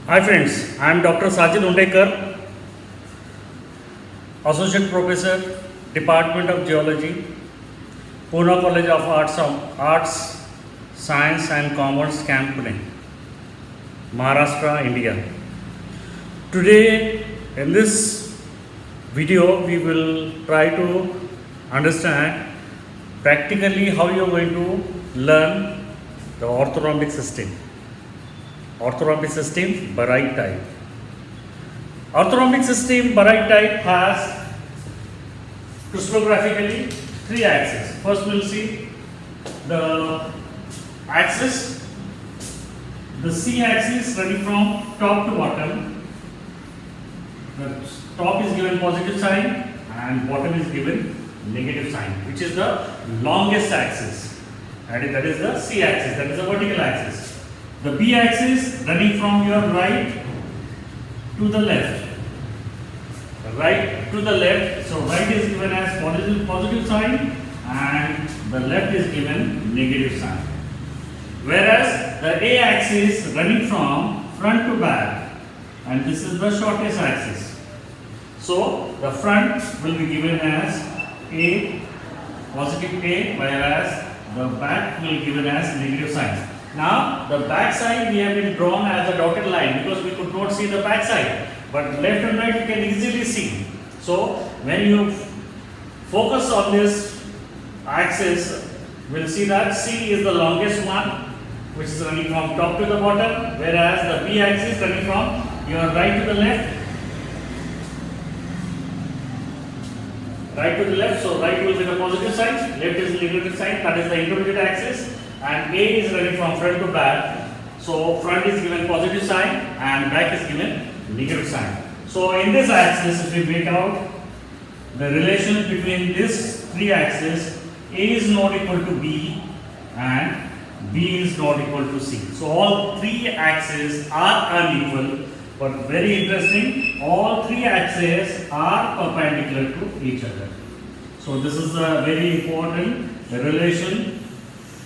Hi friends, I am Dr. Sajid Undekar, Associate Professor, Department of Geology, Pune College of Arts, Science and Commerce, Camp Pune, Maharashtra, India. Today, in this video, we will try to understand practically how you are going to learn the orthorhombic system. Orthorhombic system, barite type. Orthorhombic system, barite type has crystallographically three axes. First, we'll see the axis, the C axis running from top to bottom. The top is given positive sign and bottom is given negative sign, which is the longest axis. That is the C axis, that is the vertical axis. The B axis running from your right to the left. Right to the left, so right is given as positive sign and the left is given negative sign. Whereas the A axis running from front to back, and this is the shortest axis. So the front will be given as A, positive A, whereas the back will be given as negative sign. Now the back side we have been drawn as a dotted line because we could not see the back side, but left and right you can easily see. So when you focus on this axis, we'll see that C is the longest one, which is running from top to the bottom, whereas the B axis running from your right to the left. Right to the left, so right will be the positive side, left is the negative side, that is the intermediate axis, and A is running from front to back, so front is given positive sign and back is given negative sign. So in this axis, if we make out the relation between these three axes, A is not equal to B and B is not equal to C. So all three axes are unequal, but very interesting, all three axes are perpendicular to each other. So this is a very important relation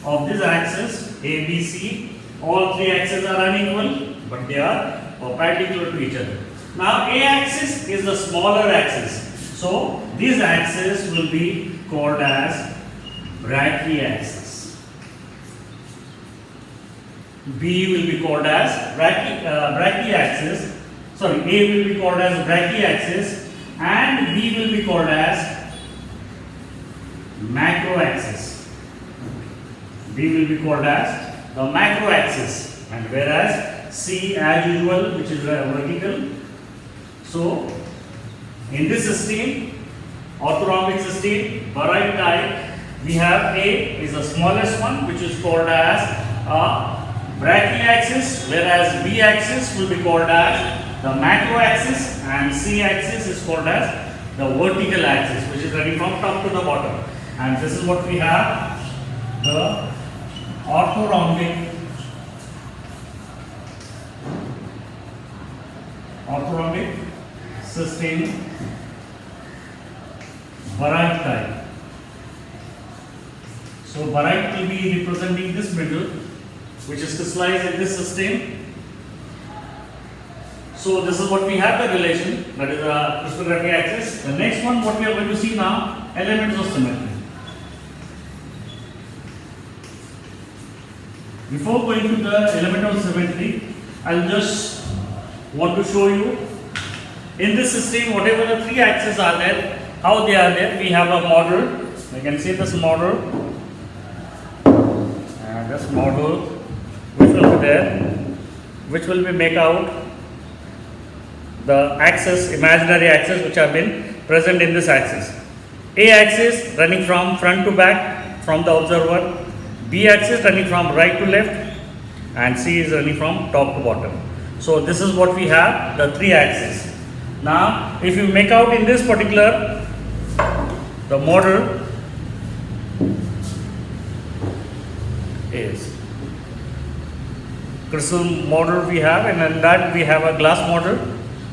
of this axis A, B, C. All three axes are unequal, but they are perpendicular to each other. Now A axis is the smaller axis. So this axis will be called as brachyaxis. B will be called as brachyaxis. Sorry, A will be called as brachyaxis and B will be called as macroaxis. B will be called as the macroaxis, and whereas C as usual, which is vertical. So in this system, orthorhombic system, barite type, we have A is the smallest one, which is called as a brachyaxis, whereas B axis will be called as the macroaxis and C axis is called as the vertical axis, which is running from top to the bottom. And this is what we have, the orthorhombic system, barite type. So barite will be representing this middle, which is crystallized in this system. So this is what we have, the relation, that is the crystallographic axis. The next one, what we are going to see now, elements of symmetry. Before going to the element of symmetry, I'll just want to show you in this system whatever the three axes are there, how they are there. We have a model. You can see this model and this model which will be there, which will be make out the axis, imaginary axis which have been present in this axis. A axis running from front to back from the observer, B axis running from right to left, and C is running from top to bottom. So this is what we have, the three axes. Now if you make out in this particular the model is crystal model we have, and in that we have a glass model,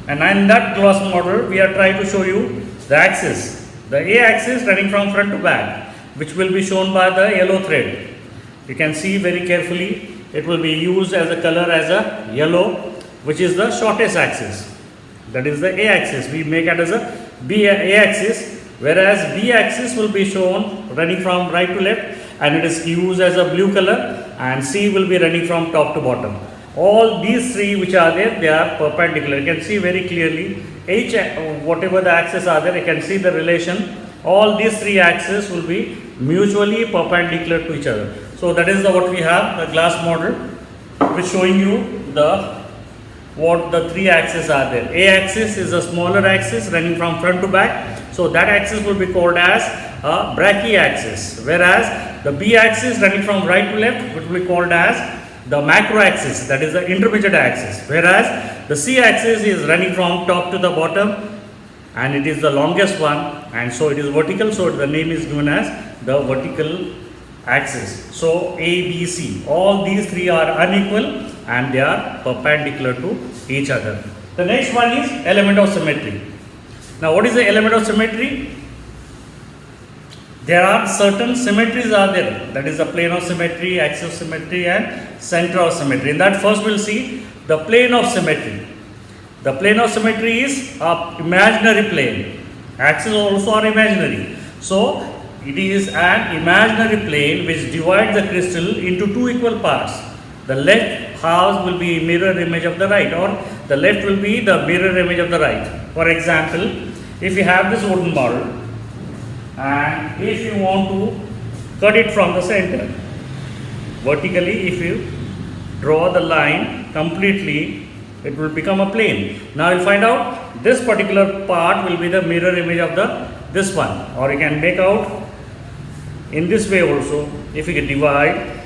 and in that glass model we are trying to show you the axis, the A axis running from front to back, which will be shown by the yellow thread. You can see very carefully, it will be used as a color as a yellow, which is the shortest axis. That is the A axis. We make it as a A axis, whereas B axis will be shown running from right to left, and it is used as a blue color, and C will be running from top to bottom. All these three which are there, they are perpendicular. You can see very clearly each whatever the axes are there, you can see the relation. All these three axes will be mutually perpendicular to each other. So that is what we have, the glass model, which showing you what the three axes are there. A axis is a smaller axis running from front to back, so that axis will be called as a brachyaxis, whereas the B axis running from right to left will be called as the macro axis, that is the intermediate axis, whereas the C axis is running from top to the bottom and it is the longest one, and so it is vertical, so the name is given as the vertical axis. So A, B, C, all these three are unequal and they are perpendicular to each other. The next one is element of symmetry. Now what is the element of symmetry? There are certain symmetries are there, that is the plane of symmetry, axis of symmetry and center of symmetry. In that first we will see the plane of symmetry. The plane of symmetry is an imaginary plane. Axes also are imaginary. So it is an imaginary plane which divides the crystal into two equal parts. The left half will be mirror image of the right, or the left will be the mirror image of the right. For example, if you have this wooden model, and if you want to cut it from the center vertically, if you draw the line completely, it will become a plane. Now you will find out this particular part will be the mirror image of this one, or you can make out in this way also. If you can divide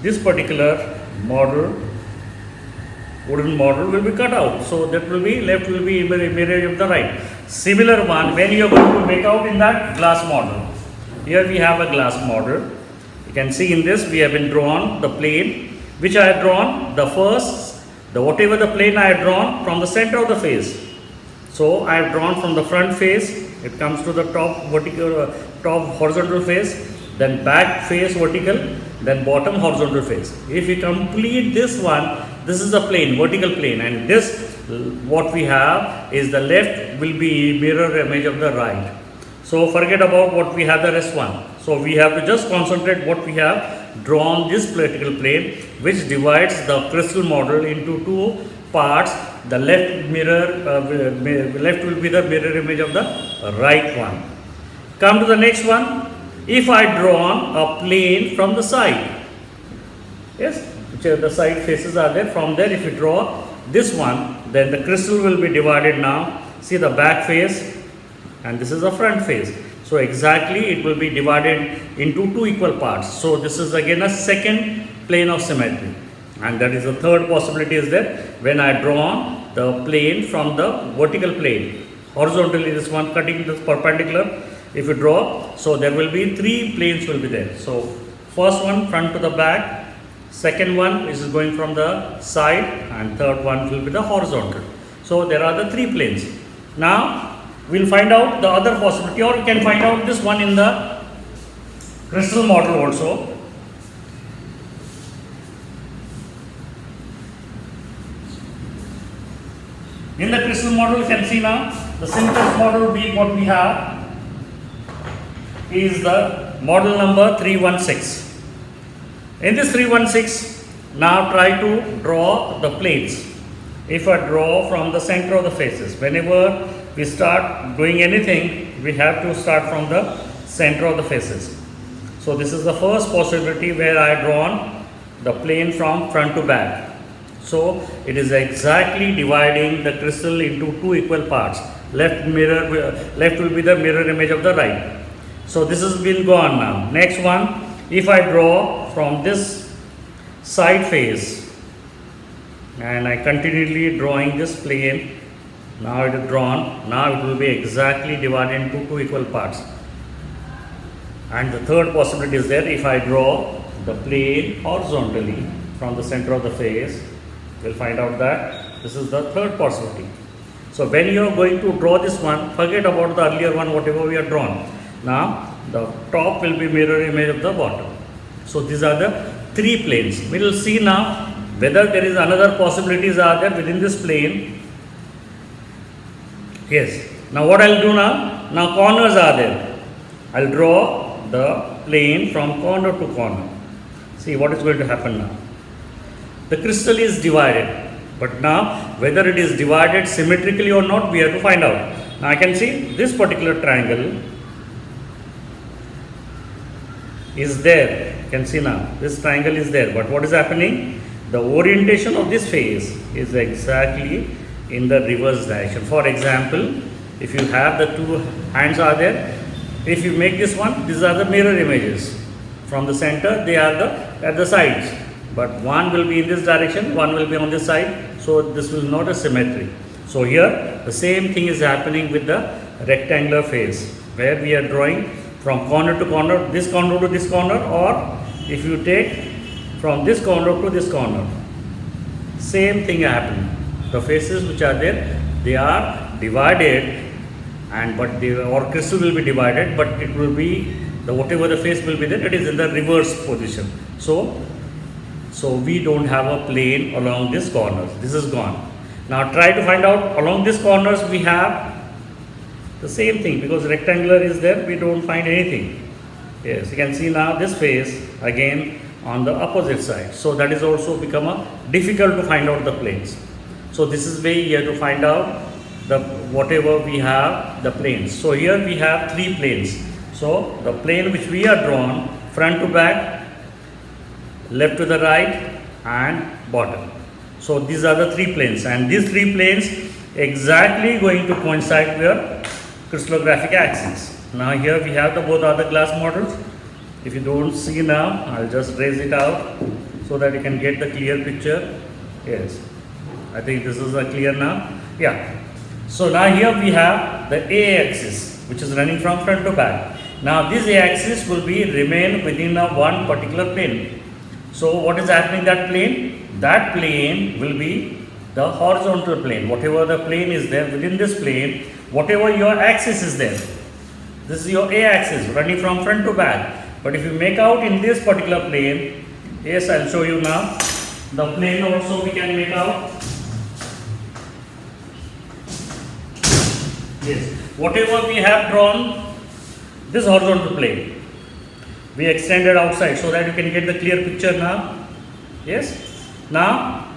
this particular model, wooden model will be cut out, so that will be left will be mirror of the right. Similar one when you are going to make out in that glass model. Here we have a glass model. You can see in this we have been drawn the plane which I have drawn whatever the plane I have drawn from the center of the face. So I have drawn from the front face, it comes to the top vertical, top horizontal face, then back face vertical, then bottom horizontal face. If we complete this one, this is a plane, vertical plane, and this what we have is the left will be mirror image of the right. So forget about what we have the rest one. So we have to just concentrate what we have drawn this vertical plane which divides the crystal model into two parts. The left left will be the mirror image of the right one. Come to the next one. If I draw a plane from the side, yes, which are the side faces are there, from there if you draw this one, then the crystal will be divided now. See the back face and this is the front face. So exactly it will be divided into two equal parts. So this is again a second plane of symmetry, and that is the third possibility is there when I draw the plane from the vertical plane. Horizontally this one cutting this perpendicular. If you draw, so there will be three planes will be there. So first one front to the back, second one is going from the side, and third one will be the horizontal. So there are the three planes. Now we will find out the other possibility, or you can find out this one in the crystal model also. In the crystal model you can see now the simplest model being what we have is the model number 316. In this 316, now try to draw the planes. If I draw from the center of the faces, whenever we start doing anything, we have to start from the center of the faces. So this is the first possibility where I drawn the plane from front to back. So it is exactly dividing the crystal into two equal parts. Left will be the mirror image of the right. So this has been gone now. Next one, if I draw from this side face and I continually drawing this plane, now it is drawn, now it will be exactly divided into two equal parts. And the third possibility is there, if I draw the plane horizontally from the center of the face, you will find out that this is the third possibility. So when you are going to draw this one, forget about the earlier one, whatever we have drawn. Now the top will be mirror image of the bottom. So these are the three planes. We will see now whether there is another possibilities are there within this plane. Yes. Now what I'll do now? Now corners are there. I'll draw the plane from corner to corner. See what is going to happen now. The crystal is divided, but now whether it is divided symmetrically or not, we have to find out. Now I can see this particular triangle is there. You can see now this triangle is there, but what is happening? The orientation of this face is exactly in the reverse direction. For example, if you have the two hands are there, if you make this one, these are the mirror images. From the center, they are at the sides, but one will be in this direction, one will be on this side, so this will not a symmetry. So here the same thing is happening with the rectangular face, where we are drawing from corner to corner, this corner to this corner, or if you take from this corner to this corner, same thing happening. The faces which are there, they are divided, and but or crystal will be divided, but it will be the whatever the face will be there, it is in the reverse position. So we don't have a plane along these corners. This is gone. Now try to find out along these corners we have the same thing, because rectangular is there, we don't find anything. Yes, you can see now this face again on the opposite side. So that is also become a difficult to find out the planes. So this is way you have to find out the whatever we have the planes. So here we have three planes. So the plane which we are drawn front to back, left to the right, and bottom. So these are the three planes, and these three planes exactly going to coincide with your crystallographic axis. Now here we have the both are the glass models. If you don't see now, I'll just raise it out so that you can get the clear picture. Yes, I think this is clear now. Yeah. So now here we have the A axis which is running from front to back. Now this A axis will be remain within a one particular plane. So what is happening that plane? That plane will be the horizontal plane. Whatever the plane is there within this plane, whatever your axis is there. This is your A axis running from front to back. But if you make out in this particular plane, yes, I'll show you now. The plane also we can make out. Yes, whatever we have drawn, this horizontal plane, we extended outside so that you can get the clear picture now. Yes, now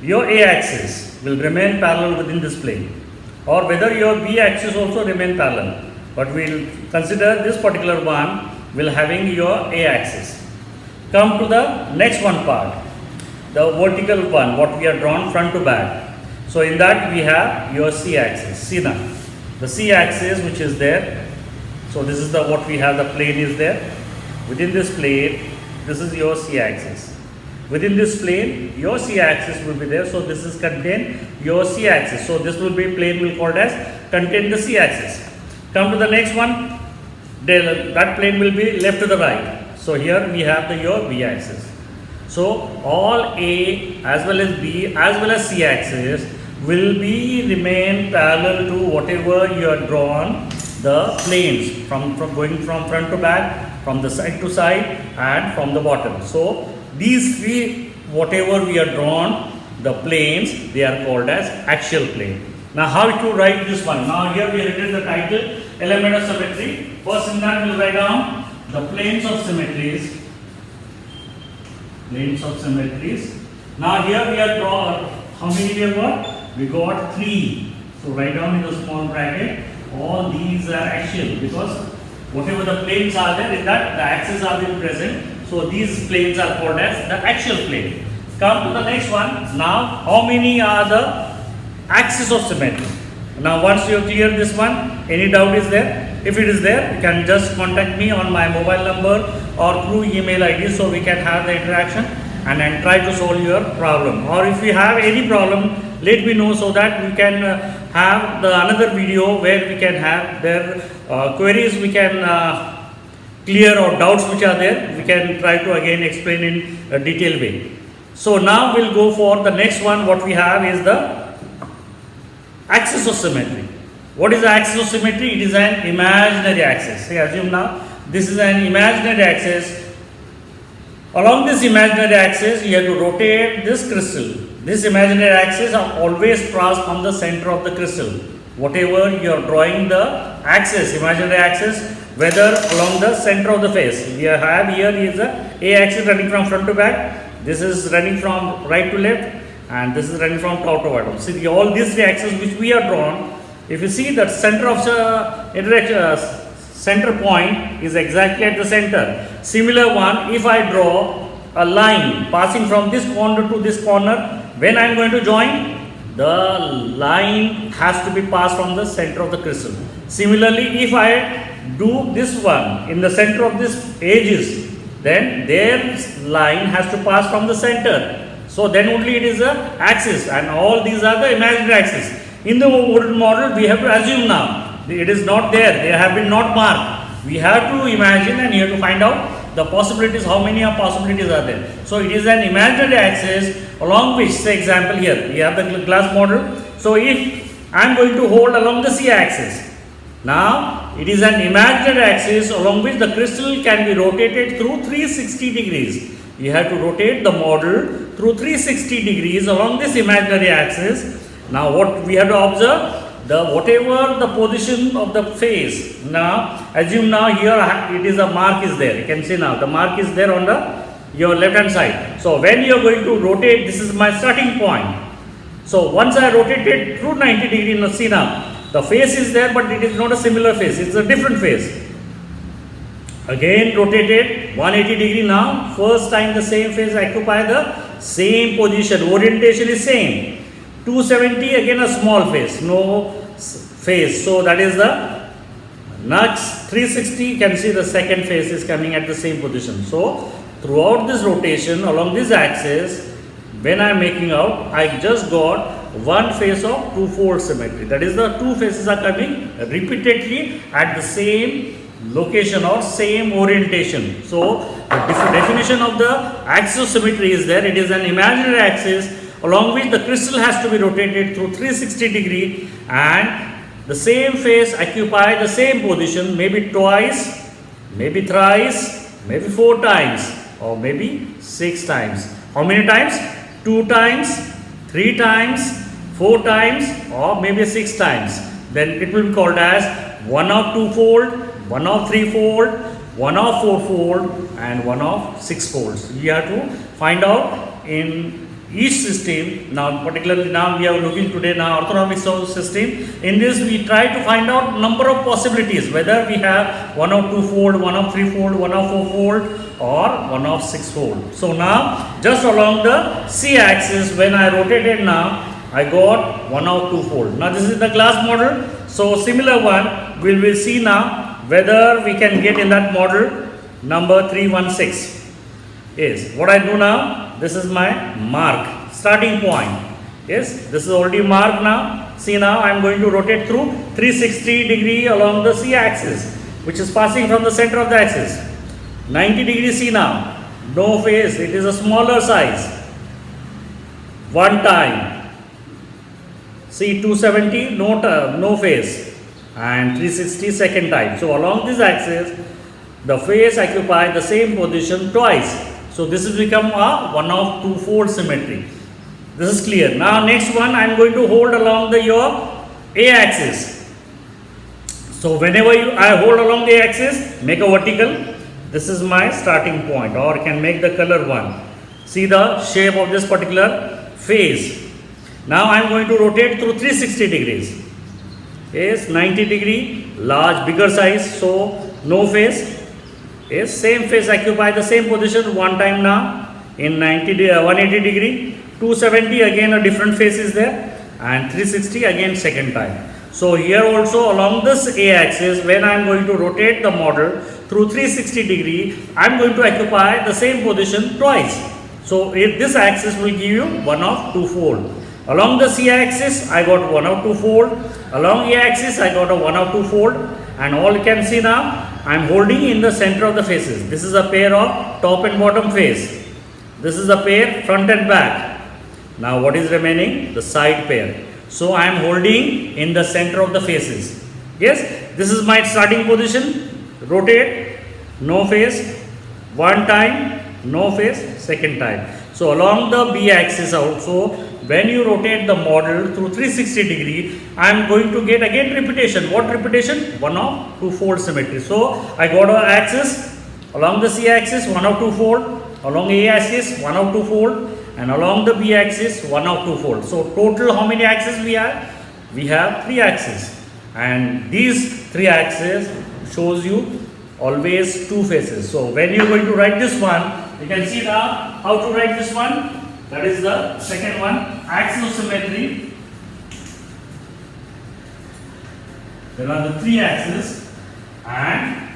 your A axis will remain parallel within this plane, or whether your B axis also remain parallel, but we'll consider this particular one will having your A axis. Come to the next one part, the vertical one, what we are drawn front to back. So in that we have your C axis. See now, the C axis which is there. So this is the what we have, the plane is there. Within this plane, this is your C axis. Within this plane, your C axis will be there. So this is contain your C axis. So this will be plane will called as contain the C axis. Come to the next one. That plane will be left to the right. So here we have the your B axis. So all A as well as B as well as C axis will be remain parallel to whatever you are drawn the planes from going from front to back, from the side to side, and from the bottom. So these three whatever we are drawn the planes, they are called as axial plane. Now how to write this one? Now here we have written the title element of symmetry. First in that we will write down the planes of symmetries. Planes of symmetries. Now here we are drawn, how many we have got? We got 3. So write down in the small bracket, all these are axial, because whatever the planes are there, in that the axes are being present. So these planes are called as the axial plane. Come to the next one. Now how many are the axis of symmetry? Now once you clear this one, any doubt is there? If it is there, you can just contact me on my mobile number or through email ID, so we can have the interaction and then try to solve your problem. Or if you have any problem, let me know so that we can have the another video where we can have their queries, we can clear or doubts which are there, we can try to again explain in a detailed way. So now we'll go for the next one. What we have is the axis of symmetry. What is the axis of symmetry? It is an imaginary axis. Say, assume now this is an imaginary axis Along this imaginary axis, you have to rotate this crystal. This imaginary axis are always passed from the center of the crystal. Whatever you are drawing the axis, imaginary axis, whether along the center of the face. We have here is a axis running from front to back. This is running from right to left, and this is running from top to bottom. See, all these three axes which we are drawn. If you see that center of the center point is exactly at the center. Similar one, if I draw a line passing from this corner to this corner, when I am going to join, the line has to be passed from the center of the crystal. Similarly, if I do this one in the center of this edges, then their line has to pass from the center. So then only it is a axis, and all these are the imaginary axis. In the wooden model, we have to assume now. It is not there, they have been not marked. We have to imagine and you have to find out the possibilities, how many possibilities are there. So it is an imaginary axis along which, say example here, we have the glass model. So if I am going to hold along the C axis, now it is an imaginary axis along which the crystal can be rotated through 360 degrees. You have to rotate the model through 360 degrees along this imaginary axis. Now what we have to observe? Whatever the position of the face. Now assume now here it is a mark is there. You can see now the mark is there on your left hand side. So when you are going to rotate, this is my starting point. So once I rotate it through 90 degree, now see now the face is there, but it is not a similar face. It's a different face. Again rotated 180 degree. Now first time the same face occupy the same position. Orientation is same. 270 again a small face, no face. So that is the next 360. You can see the second face is coming at the same position. So throughout this rotation along this axis, when I am making out, I just got one face of two-fold symmetry. That is the two faces are coming repeatedly at the same location or same orientation. So the definition of the axis of symmetry is there. It is an imaginary axis along which the crystal has to be rotated through 360 degree, and the same face occupy the same position, maybe twice, maybe thrice, maybe 4 times, or maybe 6 times. How many times? 2 times, 3 times, 4 times, or maybe 6 times. Then it will be called as 1 of 2-fold, 1 of 3-fold, 1 of 4-fold, and 1 of 6-folds. You have to find out in each system. Now particularly now we are looking today now orthonomic system. In this we try to find out number of possibilities, whether we have 1 of 2-fold, 1 of 3-fold, 1 of 4-fold, or 1 of 6-fold. So now just along the C axis, when I rotated now, I got 1 of 2-fold. Now this is the glass model. So similar one we will see now whether we can get in that model number 316. Is what I do now. This is my mark, starting point. Yes, this is already marked now. See now I am going to rotate through 360 degree along the C axis, which is passing from the center of the axis. 90 degree C now, no face, it is a smaller size. One time. See 270, no face, and 360 second time. So along this axis, the face occupy the same position twice. So this has become a 1 of 2-fold symmetry. This is clear. Now next one I am going to hold along your A axis. So whenever I hold along the axis, make a vertical. This is my starting point, or can make the color one. See the shape of this particular face. Now I am going to rotate through 360 degrees. Yes, 90 degree, large, bigger size. So no face. Yes, same face occupy the same position one time now in 180 degree, 270 again a different face is there, and 360 again second time. So here also along this A axis, when I am going to rotate the model through 360 degree, I am going to occupy the same position twice. So if this axis will give you 1 of 2-fold. Along the C axis I got 1 of 2-fold, along A axis I got a 1 of 2-fold, and all you can see now I am holding in the center of the faces. This is a pair of top and bottom face. This is a pair front and back. Now what is remaining? The side pair. So I am holding in the center of the faces. Yes, this is my starting position. Rotate, no face, one time, no face, second time. So along the B axis also, when you rotate the model through 360 degree, I am going to get again repetition. What repetition? 1 of 2 fold symmetry. So I got an axis along the C axis 1 of 2 fold, along A axis 1 of 2 fold, and along the B axis 1 of 2 fold. So total how many axes we have? We have 3 axes, and these 3 axes shows you always 2 faces. So when you are going to write this one, you can see now how to write this one. That is the second one, axis of symmetry. There are the 3 axes and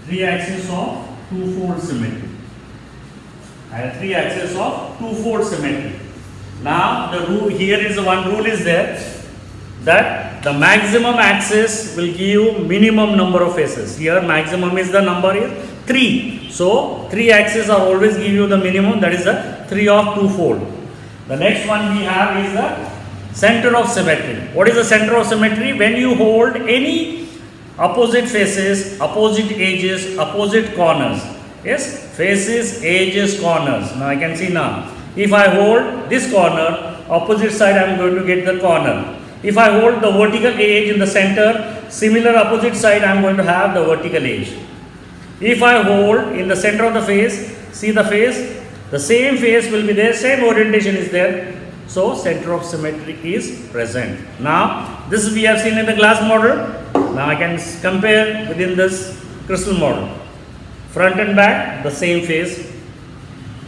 3 axes of 2-fold symmetry. And 3 axes of 2-fold symmetry. Now the rule here is one rule is there, that the maximum axis will give minimum number of faces. Here maximum is the number is 3. So 3 axes are always give you the minimum, that is the 3 of 2-fold. The next one we have is the center of symmetry. What is the center of symmetry? When you hold any opposite faces, opposite edges, opposite corners. Yes, faces, edges, corners. Now I can see now. If I hold this corner, opposite side I am going to get the corner. If I hold the vertical edge in the center, similar opposite side I am going to have the vertical edge. If I hold in the center of the face, see the face, the same face will be there, same orientation is there. So center of symmetry is present. Now this we have seen in the glass model. Now I can compare within this crystal model. Front and back, the same face.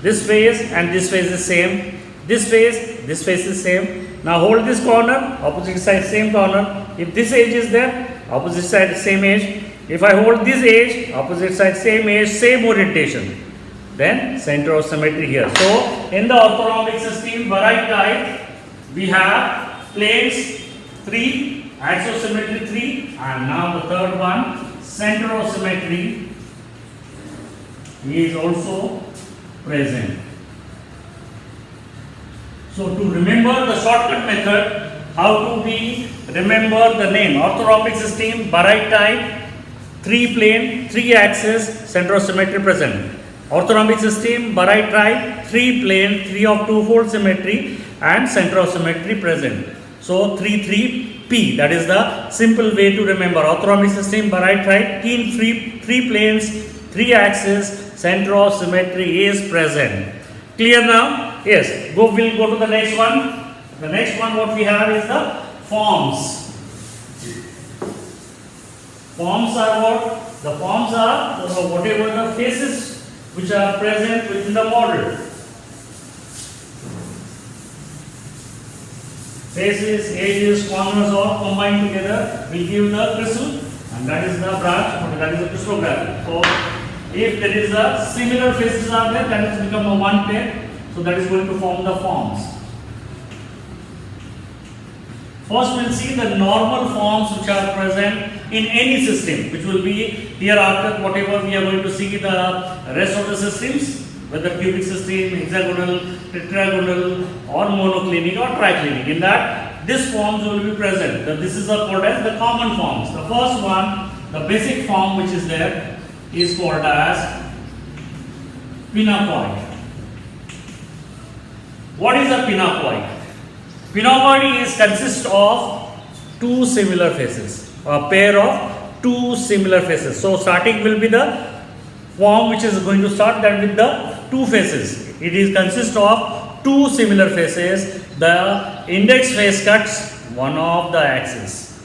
This face and this face is same. This face is same. Now hold this corner, opposite side same corner. If this edge is there, opposite side same edge. If I hold this edge, opposite side same edge, same orientation. Then center of symmetry here. So in the orthorhombic system, Baryte type, we have planes 3, axis of symmetry 3, and now the third one, center of symmetry is also present. So to remember the shortcut method, how to we remember the name? Orthorhombic system, Baryte type, 3 plane, 3 axis, center of symmetry present. Orthorhombic system, Baryte type, 3 plane, 3 of 2-fold symmetry and center of symmetry present. So 3-3-P, that is the simple way to remember. Orthorhombic system, Baryte type, 3 planes, 3 axis, center of symmetry is present. Clear now? Yes. We'll go to the next one. The next one what we have is the forms. Forms are what? The forms are whatever the faces which are present within the model. Faces, edges, corners all combined together will give the crystal, and that is the branch, that is the crystallography. So if there is a similar faces are there, then it become a one pair. So that is going to form the forms. First we will see the normal forms which are present in any system, which will be hereafter whatever we are going to see the rest of the systems, whether cubic system, hexagonal, tetragonal or monoclinic or triclinic. In that, these forms will be present. This is called as the common forms. The first one, the basic form which is there, is called as pinacoid. What is a pinacoid? Pinacoid consists of 2 similar faces, a pair of 2 similar faces. So starting will be the form which is going to start that with the 2 faces. It is consist of 2 similar faces. The index face cuts one of the axis,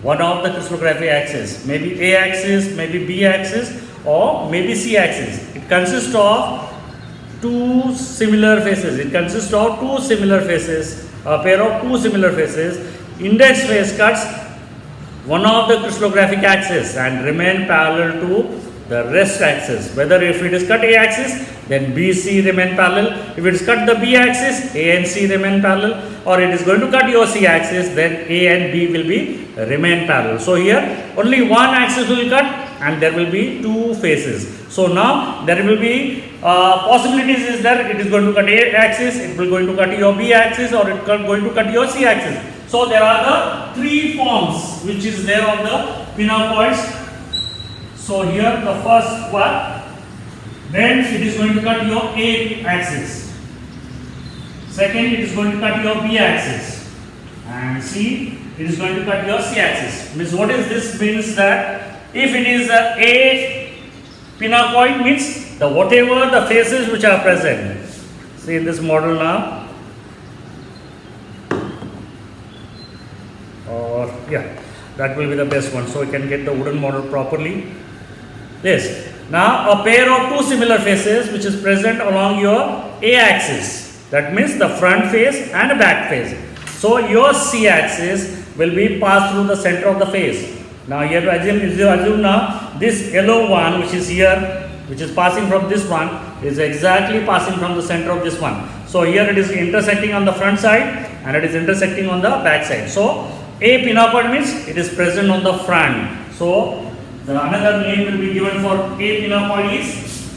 one of the crystallography axis, maybe A axis, maybe B axis or maybe C axis. It consists of 2 similar faces. It consists of 2 similar faces, a pair of 2 similar faces. Index face cuts one of the crystallographic axis and remain parallel to the rest axis. Whether if it is cut A axis, then BC remain parallel. If it is cut the B axis, A and C remain parallel. Or it is going to cut your C axis, then A and B will be remain parallel. So here only one axis will cut and there will be 2 faces. So now there will be possibilities is that it is going to cut A axis, it will going to cut your B axis, or it is going to cut your C axis. So there are the 3 forms which is there of the pinacoids. So here the first one, Then it is going to cut your A axis. Second, it is going to cut your B axis. And C, it is going to cut your C axis. Means what is this? Means that if it is a pinacoid, means the whatever the faces which are present. See in this model now. Or yeah, that will be the best one. So you can get the wooden model properly. Yes. Now a pair of two similar faces which is present along your A axis. That means the front face and the back face. So your C axis will be passed through the center of the face. Now you have to assume now this yellow one which is here, which is passing from this one, is exactly passing from the center of this one. So here it is intersecting on the front side and it is intersecting on the back side. So A pinacoid means it is present on the front. So the another name will be given for A pinacoid is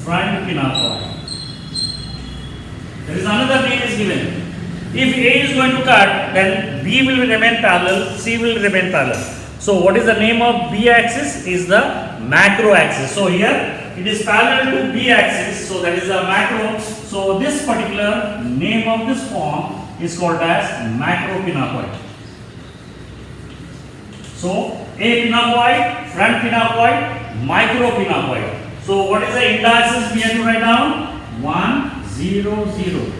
front pinacoid. There is another name is given. If A is going to cut, then B will remain parallel, C will remain parallel. So what is the name of B axis? Is the macro axis. So here it is parallel to B axis, so that is the macro. So this particular name of this form is called as macro pinacoid. So A pinacoid, front pinacoid, micro pinacoid. So what is the indices we have to write down? 1, 0, 0.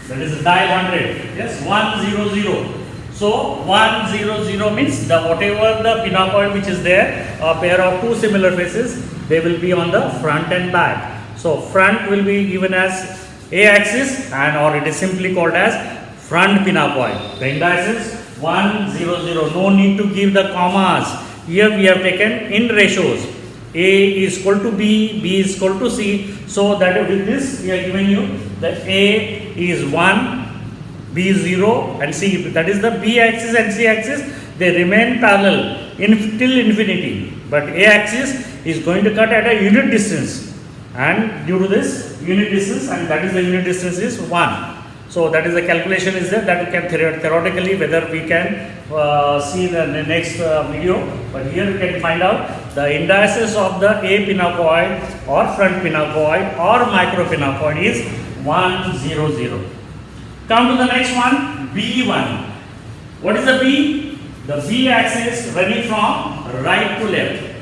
That is dial 100. Yes, 1, 0, 0. So 1, 0, 0 means the whatever the pinacoid which is there, a pair of two similar faces, they will be on the front and back. So front will be given as A axis and or it is simply called as front pinacoid. The indices 1, 0, 0. No need to give the commas. Here we have taken in ratios. A is equal to B, B is equal to C. So that with this we are giving you that A is 1, B is 0 and C. That is the B axis and C axis. They remain parallel till infinity. But A axis is going to cut at a unit distance. And due to this unit distance, and that is the unit distance is 1. So that is the calculation is there that we can theoretically whether we can see the next video. But here we can find out the indices of the A pinacoid or front pinacoid or micro pinacoid is 1, 0, 0. Come to the next one, B1. What is the B? The B axis running from right to left.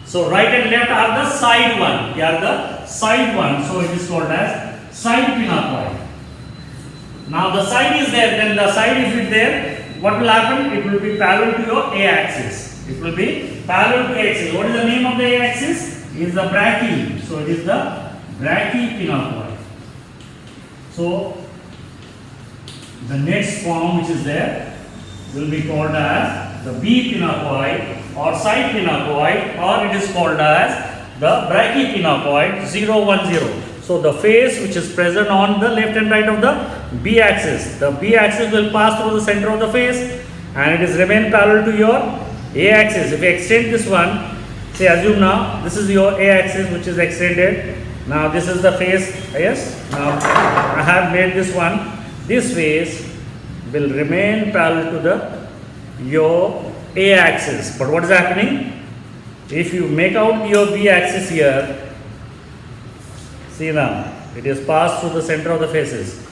So right and left are the side one. They are the side one. So it is called as side pinacoid. Now the side is there, then the side if it is there, what will happen? It will be parallel to your A axis. It will be parallel to A axis. What is the name of the A axis? It is the brachy. So it is the brachypinacoid. So the next form which is there will be called as the B pinacoid or side pinacoid, or it is called as the brachypinacoid 0, 1, 0. So the face which is present on the left and right of the B axis. The B axis will pass through the center of the face and it is remain parallel to your A axis. If you extend this one, say assume now this is your A axis which is extended. Now this is the face. Yes. Now I have made this one. This face will remain parallel to the your A axis. But what is happening? If you make out your B axis here, see now, it is passed through the center of the faces.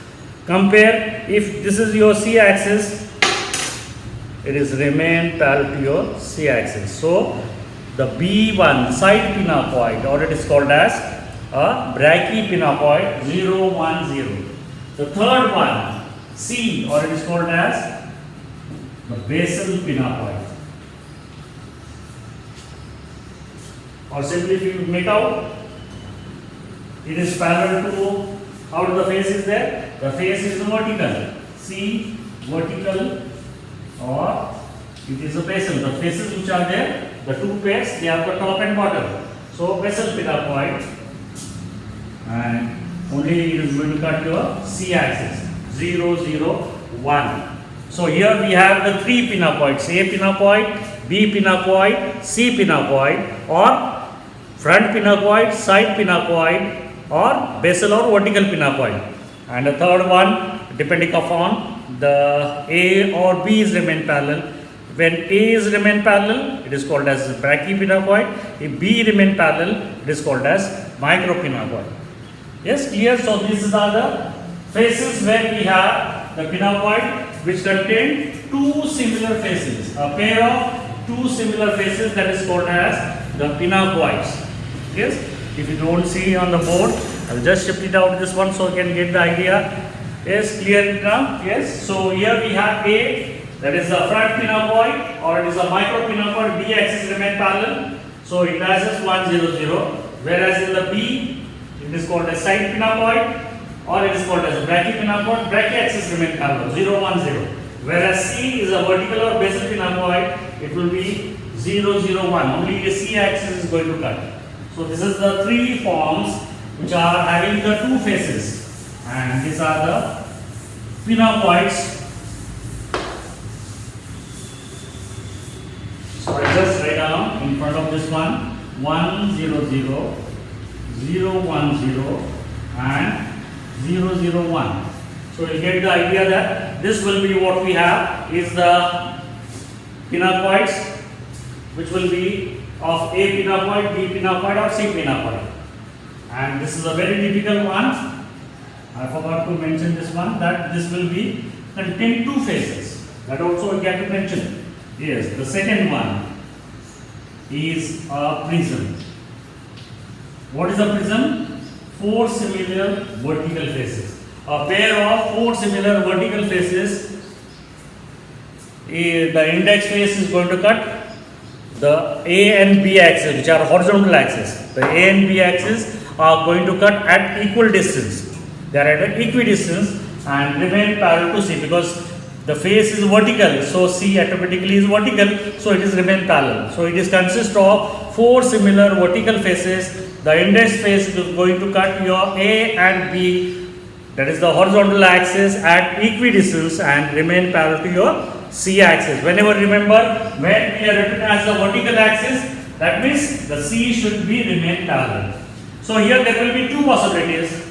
Compare if this is your C axis, it is remain parallel to your C axis. So the B1 side pinacoid, or it is called as a brachypinacoid 0, 1, 0. The third one, C, or it is called as the basal pinacoid. Or simply if you make out, it is parallel to how the face is there. The face is vertical. C vertical, or it is a basal. The faces which are there, the two pairs, they have the top and bottom. So basal pinacoid, and only it is going to cut your C axis 0, 0, 1. So here we have the three pinacoids: A pinacoid, B pinacoid, C pinacoid, or front pinacoid, side pinacoid, or basal or vertical pinacoid. And the third one, depending upon the A or B is remain parallel, When A is remain parallel, it is called as brachipinacoid. If B remain parallel, it is called as micropinacoid. Yes, clear? So these are the faces where we have the pinacoid which contain two similar faces. A pair of two similar faces, that is called as the pinacoids. Yes? If you don't see on the board, I will just shift it out this one so you can get the idea. Yes, clear now? Yes. So here we have A, that is the front pinacoid, or it is a micropinacoid. B axis remain parallel, so it has as 1 0 0. Whereas in the B, it is called as side pinacoid, or it is called as a brachipinacoid. Brachyaxis remain parallel, 0 1 0. Whereas C is a vertical or basal pinacoid, it will be 0 0 1. Only the C axis is going to cut. So this is the three forms which are having the two faces, and these are the pinacoids. So I just write down in front of this one 1 0 0, 0 1 0 and 0 0 1. So you get the idea that this will be what we have is the pinacoids, which will be of A pinacoid, B pinacoid or C pinacoid. And this is a very typical one. I forgot to mention this one, that this will be contain two faces. That also I get to mention. Yes, the second one is a prism. What is a prism? Four similar vertical faces. A pair of four similar vertical faces. The index face is going to cut the A and B axis, which are horizontal axis. The A and B axis are going to cut at equal distance. They are at an equidistance and remain parallel to C, because the face is vertical, so C automatically is vertical, so it is remain parallel. So it is consist of four similar vertical faces. The index face is going to cut your A and B, that is the horizontal axis, at equidistance and remain parallel to your C axis. Whenever remember, when we are written as the vertical axis, that means the C should be remain parallel. So here there will be two possibilities.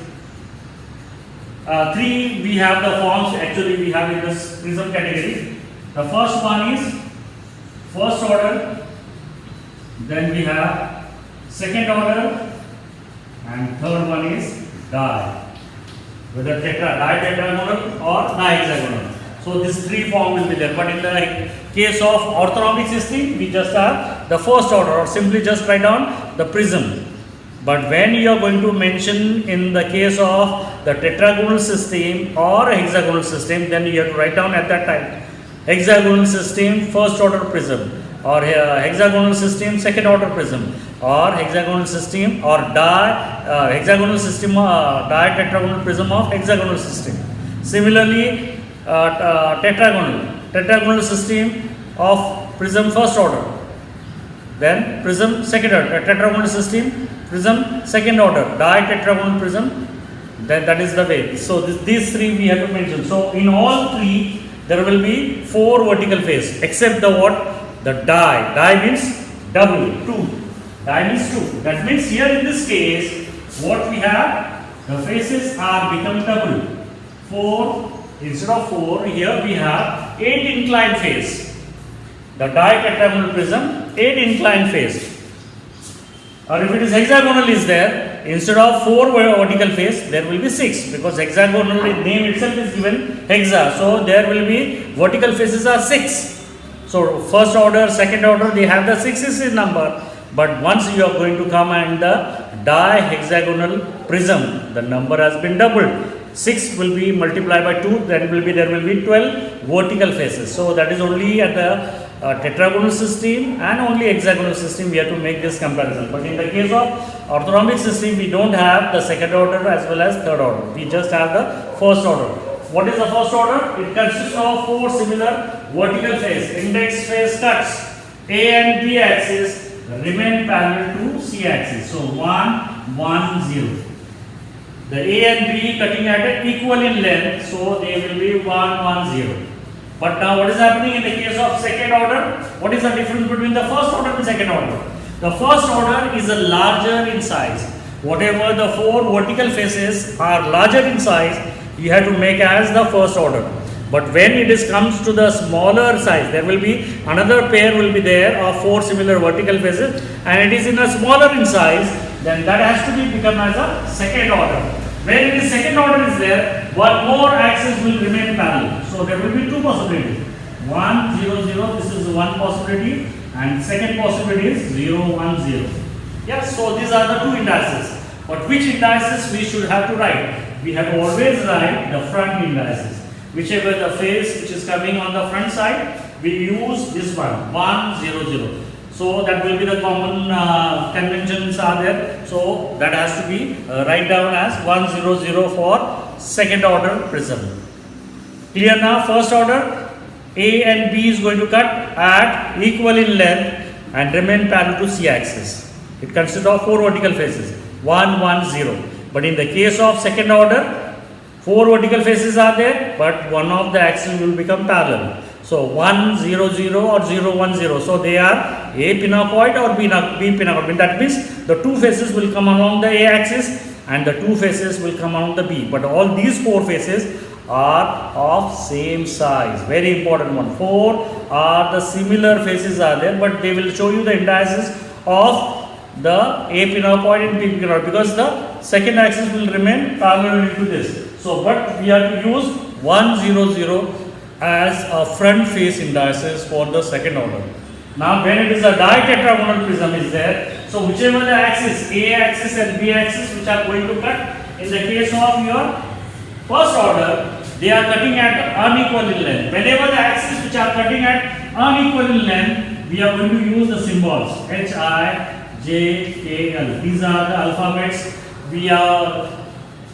Three we have the forms actually we have in this prism category. The first one is first order, then we have second order, and third one is die. Whether dihexagonal or dihexagonal. So this three form will be there. But in the case of orthorhombic system, we just have the first order, or simply just write down the prism. But when you are going to mention in the case of the tetragonal system or a hexagonal system, then you have to write down at that time hexagonal system first order prism, or hexagonal system second order prism, or hexagonal system or hexagonal system ditetragonal prism of hexagonal system. Similarly, tetragonal system of prism first order, then prism second order, tetragonal system prism second order, ditetragonal prism, then that is the way. So these three we have to mention. So in all three there will be four vertical face, except the what? The die. Die means double, 2. Die means 2. That means here in this case, what we have, the faces are become double. 4 instead of 4, here we have 8 inclined face. The ditetragonal prism, 8 inclined face. Or if it is hexagonal is there, instead of 4 vertical face, there will be 6, because hexagonal name itself is given hexa. So there will be vertical faces are 6. So first order, second order, they have the 6 in number. But once you are going to come and the dihexagonal prism, the number has been doubled. 6 will be multiplied by 2, then there will be 12 vertical faces. So that is only at the tetragonal system and only hexagonal system we have to make this comparison. But in the case of orthorhombic system, we don't have the second order as well as third order. We just have the first order. What is the first order? It consists of 4 similar vertical face. Index face cuts A and B axis remain parallel to C axis. So 1, 1, 0. The A and B cutting at an equal in length, so they will be 1, 1, 0. But now what is happening in the case of second order? What is the difference between the first order and second order? The first order is a larger in size. Whatever the 4 vertical faces are larger in size, you have to make as the first order. But when it is comes to the smaller size, there will be another pair will be there of 4 similar vertical faces, and it is in a smaller in size, then that has to be become as a second order. When it is second order is there, one more axis will remain parallel. So there will be two possibilities. 1, 0, 0, this is one possibility, and second possibility is 0, 1, 0. Yes, so these are the two indices. But which indices we should have to write? We have to always write the front indices. Whichever the face which is coming on the front side, we use this one, 1, 0, 0. So that will be the common conventions are there. So that has to be write down as 1, 0, 0 for second order prism. Clear now? First order, A and B is going to cut at equal in length and remain parallel to C axis. It consists of 4 vertical faces, 1, 1, 0. But in the case of second order, 4 vertical faces are there, but one of the axes will become parallel. So 1, 0, 0 or 0, 1, 0. So they are A pinacoid or B pinacoid. That means the two faces will come along the A axis and the two faces will come along the B. But all these 4 faces are of same size. Very important one. 4 are the similar faces are there, but they will show you the indices of the A pinacoid and B pinacoid, because the second axis will remain parallel into this. So, but we have to use 1, 0, 0 as a front face indices for the second order. Now, when it is a ditetragonal prism is there, so whichever the axis, A axis and B axis, which are going to cut, in the case of your first order, they are cutting at unequal in length. Whenever the axis which are cutting at unequal in length, we are going to use the symbols H, I, J, K, L. These are the alphabets. We are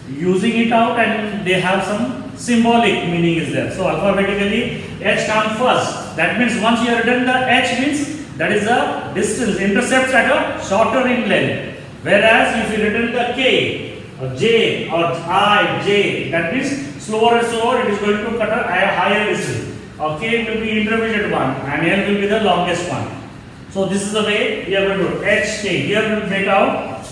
using it out and they have some symbolic meaning is there. So alphabetically H comes first. That means once you have written the H means that is the distance, intercepts at a shorter in length. Whereas if you written the K or J or I, J, that means slower and slower it is going to cut a higher distance. K will be intermediate one and L will be the longest one. So this is the way we are going to do H, K. Here we will make out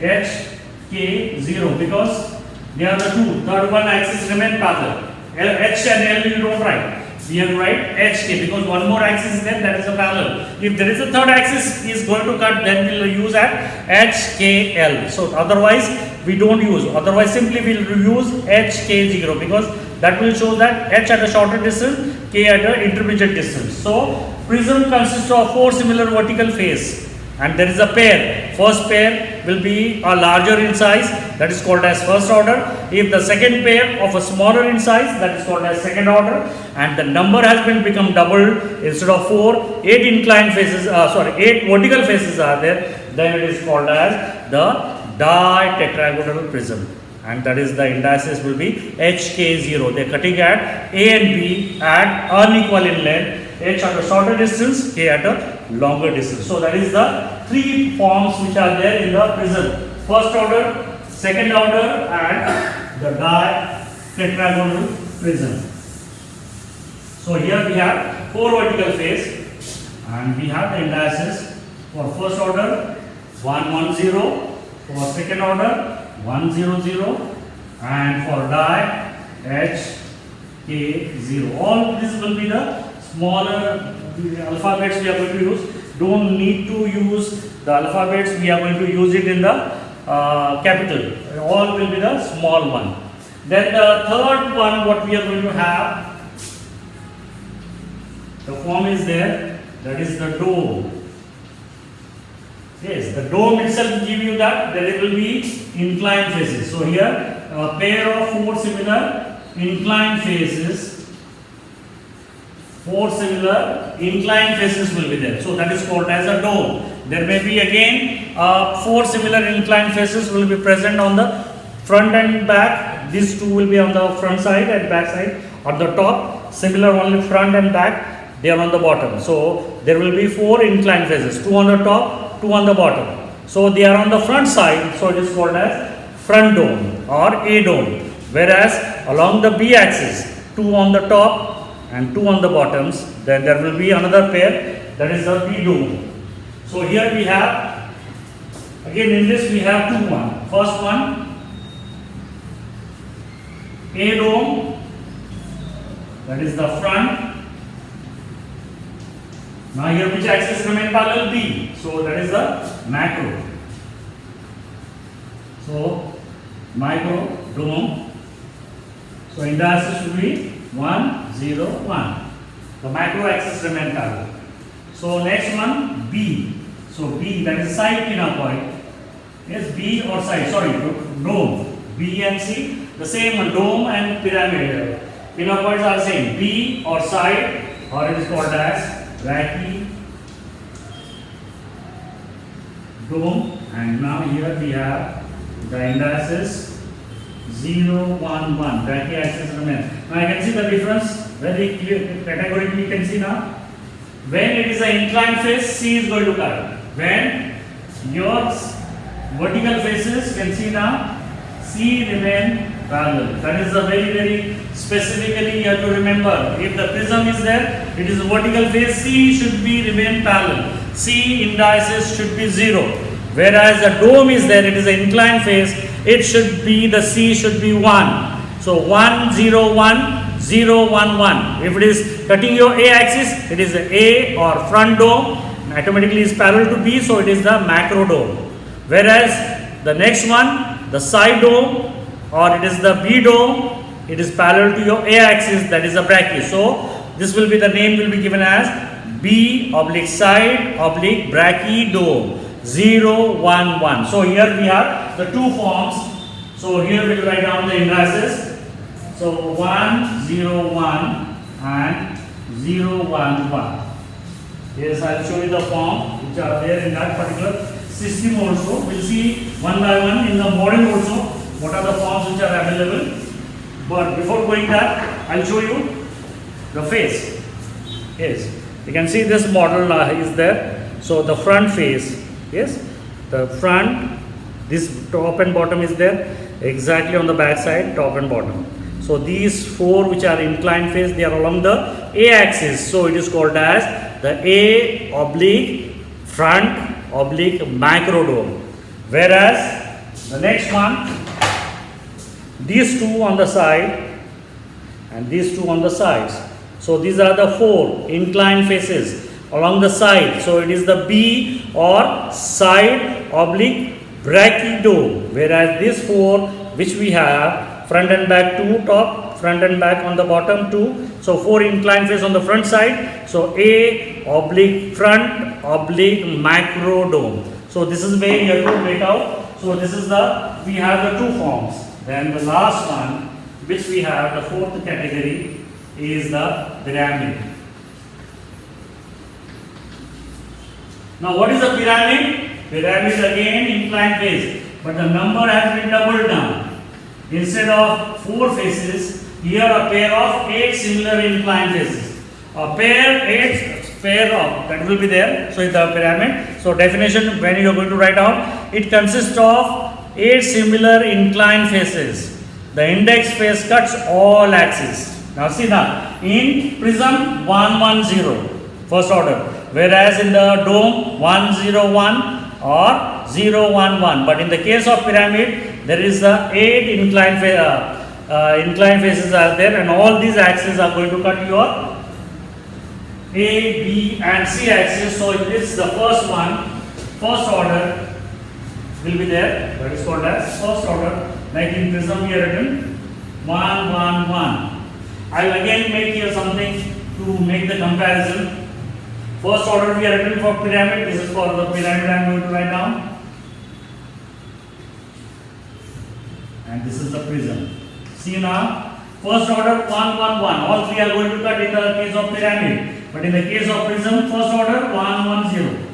H, K, 0 because they are the two. Third one axis remain parallel. H and L you don't write. We have to write H, K because one more axis is there, that is a parallel. If there is a third axis is going to cut, then we will use at H, K, L. So otherwise we don't use. Otherwise simply we will use H, K, 0 because that will show that H at a shorter distance, K at an intermediate distance. So prism consists of 4 similar vertical face. And there is a pair. First pair will be a larger in size, that is called as first order. If the second pair of a smaller in size, that is called as second order. And the number has been become doubled. Instead of 4, 8 inclined faces, 8 vertical faces are there. Then it is called as the ditetragonal prism. And that is the indices will be HK0. They are cutting at A and B at unequal in length. H at a shorter distance, K at a longer distance. So that is the 3 forms which are there in the prism. First order, second order and the ditetragonal prism. So here we have 4 vertical face and we have the indices for first order 1, 1, 0, for second order 1, 0, 0 and for H, K, 0. All this will be the smaller alphabets we are going to use. Don't need to use the alphabets, we are going to use it in the capital. All will be the small one. Then the third one what we are going to have, the form is there, that is the dome. Yes, the dome itself will give you that there will be inclined faces. So here a pair of 4 similar inclined faces. 4 similar inclined faces will be there. So that is called as a dome. There may be again 4 similar inclined faces will be present on the front and back. These 2 will be on the front side and back side. On the top, similar only front and back, they are on the bottom. So there will be 4 inclined faces, 2 on the top, 2 on the bottom. So they are on the front side, so it is called as front dome or A dome. Whereas along the B axis, 2 on the top and 2 on the bottoms, then there will be another pair, that is the B dome. So here we have, again in this we have 2 1. First one, A dome that is the front. Now here which axis remain parallel? B. So that is the macro. So micro, dome. So indices should be 1, 0, 1. The macro axis remain parallel. So next one B. So B, that is side pinacoid. Yes, B or side, sorry, dome. B and C, the same dome and pyramid. Pinacoids are same. B or side, or it is called as brachy dome. And now here we have the indices 0, 1, 1. Brachy axis remain. Now I can see the difference very clear, categorically you can see now. When it is an inclined face, C is going to cut. When your vertical faces, you can see now, C remain parallel. That is a very specifically you have to remember. If the prism is there, it is a vertical face, C should be remain parallel. C indices should be 0. Whereas the dome is there, it is an inclined face, it should be, the C should be 1. So 1, 0, 1, 0, 1, 1. If it is cutting your A axis, it is the A or front dome, automatically is parallel to B, so it is the macro dome. Whereas the next one, the side dome, or it is the B dome, it is parallel to your A axis, that is the brachy. So this will be, the name will be given as B oblique side oblique brachy dome 0, 1, 1. So here we have the two forms. So here we will write down the indices. So 1, 0, 1 and 0, 1, 1. Yes, I will show you the form which are there in that particular system also. We will see one by one in the model also what are the forms which are available. But before going that, I will show you the face. Yes, you can see this model is there. So the front face, yes, the front, this top and bottom is there exactly on the back side, top and bottom. So these four which are inclined face, they are along the A axis. So it is called as the A oblique front oblique macro dome. Whereas the next one, these two on the side and these two on the sides. So these are the four inclined faces along the side. So it is the B or side oblique brachy dome. Whereas these four which we have, front and back 2, top, front and back on the bottom 2. So 4 inclined face on the front side. So A oblique front oblique macro dome. So this is where you have to make out. So this is the, we have the two forms. Then the last one which we have, the fourth category, is the pyramid. Now what is the pyramid? Pyramid again inclined face, but the number has been doubled down. Instead of 4 faces, here a pair of 8 similar inclined faces. A pair, 8 pair of, that will be there. So it's the pyramid. So definition, when you are going to write down, it consists of 8 similar inclined faces. The index face cuts all axes. Now see now, in prism 1, 1, 0, first order. Whereas in the dome 1, 0, 1 or 0, 1, 1. But in the case of pyramid, there is the 8 inclined faces are there, and all these axes are going to cut your A, B and C axis. So this is the first one, first order will be there. That is called as first order. Like in prism we are written 1, 1, 1. I will again make here something to make the comparison. First order we are written for pyramid. This is for the pyramid I am going to write down. And this is the prism. See now, first order 1, 1, 1. All three are going to cut in the case of pyramid. But in the case of prism, first order 1, 1, 0.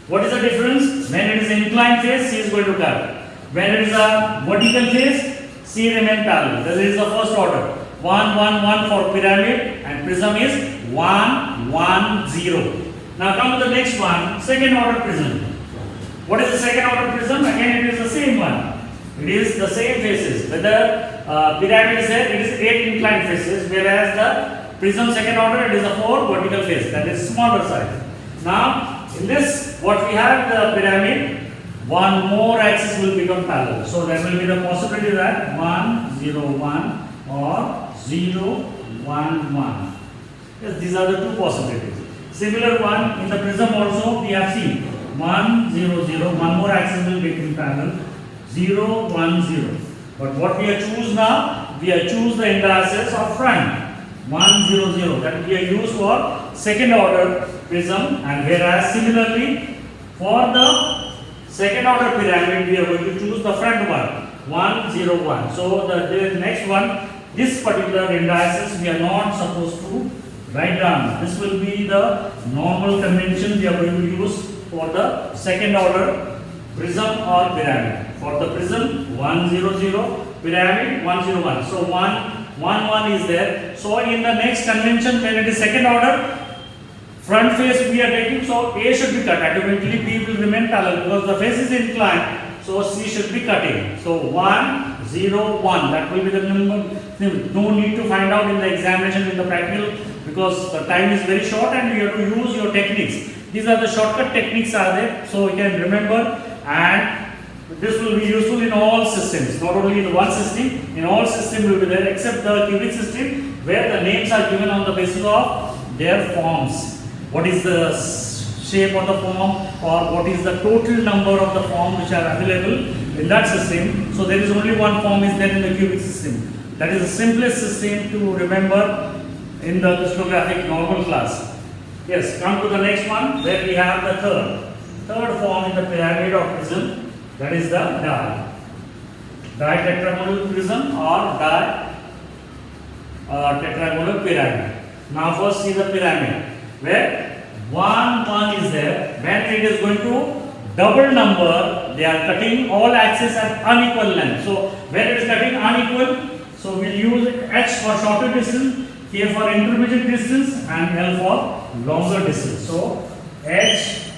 What is the difference? When it is inclined face, C is going to cut. When it is a vertical face, C remain parallel. This is the first order. 1, 1, 1 for pyramid, and prism is 1, 1, 0. Now come to the next one, second order prism. What is the second order prism? Again it is the same one. It is the same faces. Whether pyramid is there, it is 8 inclined faces, whereas the prism second order, it is a 4 vertical face, that is smaller size. Now in this, what we have the pyramid, one more axis will become parallel. So there will be the possibility that 1, 0, 1 or 0, 1, 1. Yes, these are the two possibilities. Similar one in the prism also we have seen 1, 0, 0. One more axis will get in parallel 0, 1, 0. But what we have choose now? We have choose the indices of front 1, 0, 0. That we are used for second order prism, and whereas similarly for the second order pyramid we are going to choose the front one 1, 0, 1. So the next one, this particular indices we are not supposed to write down. This will be the normal convention we are going to use for the second order prism or pyramid. For the prism 1, 0, 0, pyramid 1, 0, 1. So 1, 1, 1 is there. So in the next convention when it is second order, front face we are taking, so A should be cut. Automatically B will remain parallel because the face is inclined. So C should be cutting. So 1, 0, 1. That will be the number. No need to find out in the examination, in the practical, because the time is very short and you have to use your techniques. These are the shortcut techniques are there. So you can remember, and this will be useful in all systems, not only in one system. In all systems will be there except the cubic system, where the names are given on the basis of their forms. What is the shape of the form, or what is the total number of the form which are available in that system. So there is only one form is there in the cubic system. That is the simplest system to remember in the crystallographic normal class. Yes, come to the next one where we have the third form in the pyramid or prism, that is the ditetragonal prism or tetragonal pyramid. Now first see the pyramid where 1, 1 is there. When it is going to double number, they are cutting all axes at unequal length. So when it is cutting unequal, so we will use H for shorter distance, K for intermediate distance, and L for longer distance. So H,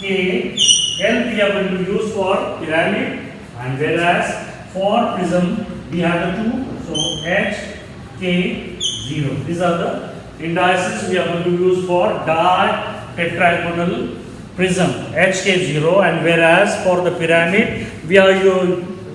K, L we are going to use for pyramid, and whereas for prism we have the two. So H, K, 0. These are the indices we are going to use for ditetragonal prism HK0, and whereas for the pyramid we are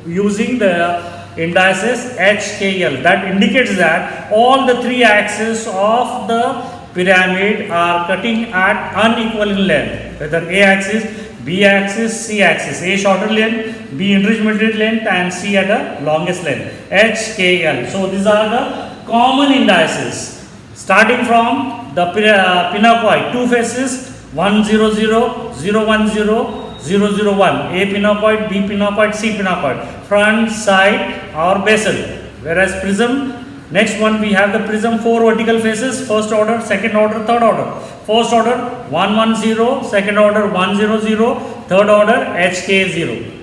using the indices HKL. That indicates that all the three axes of the pyramid are cutting at unequal in length, whether A axis, B axis, C axis. A shorter length, B intermediate length, and C at the longest length, HKL. So these are the common indices. Starting from the pinacoid, two faces 1, 0, 0, 0, 1, 0, 0, 0, 1. A pinacoid, B pinacoid, C pinacoid. Front, side or basal. Whereas prism, next one we have the prism 4 vertical faces, first order, second order, third order. First order 1, 1, 0, second order 1, 0, 0, third order HK 0.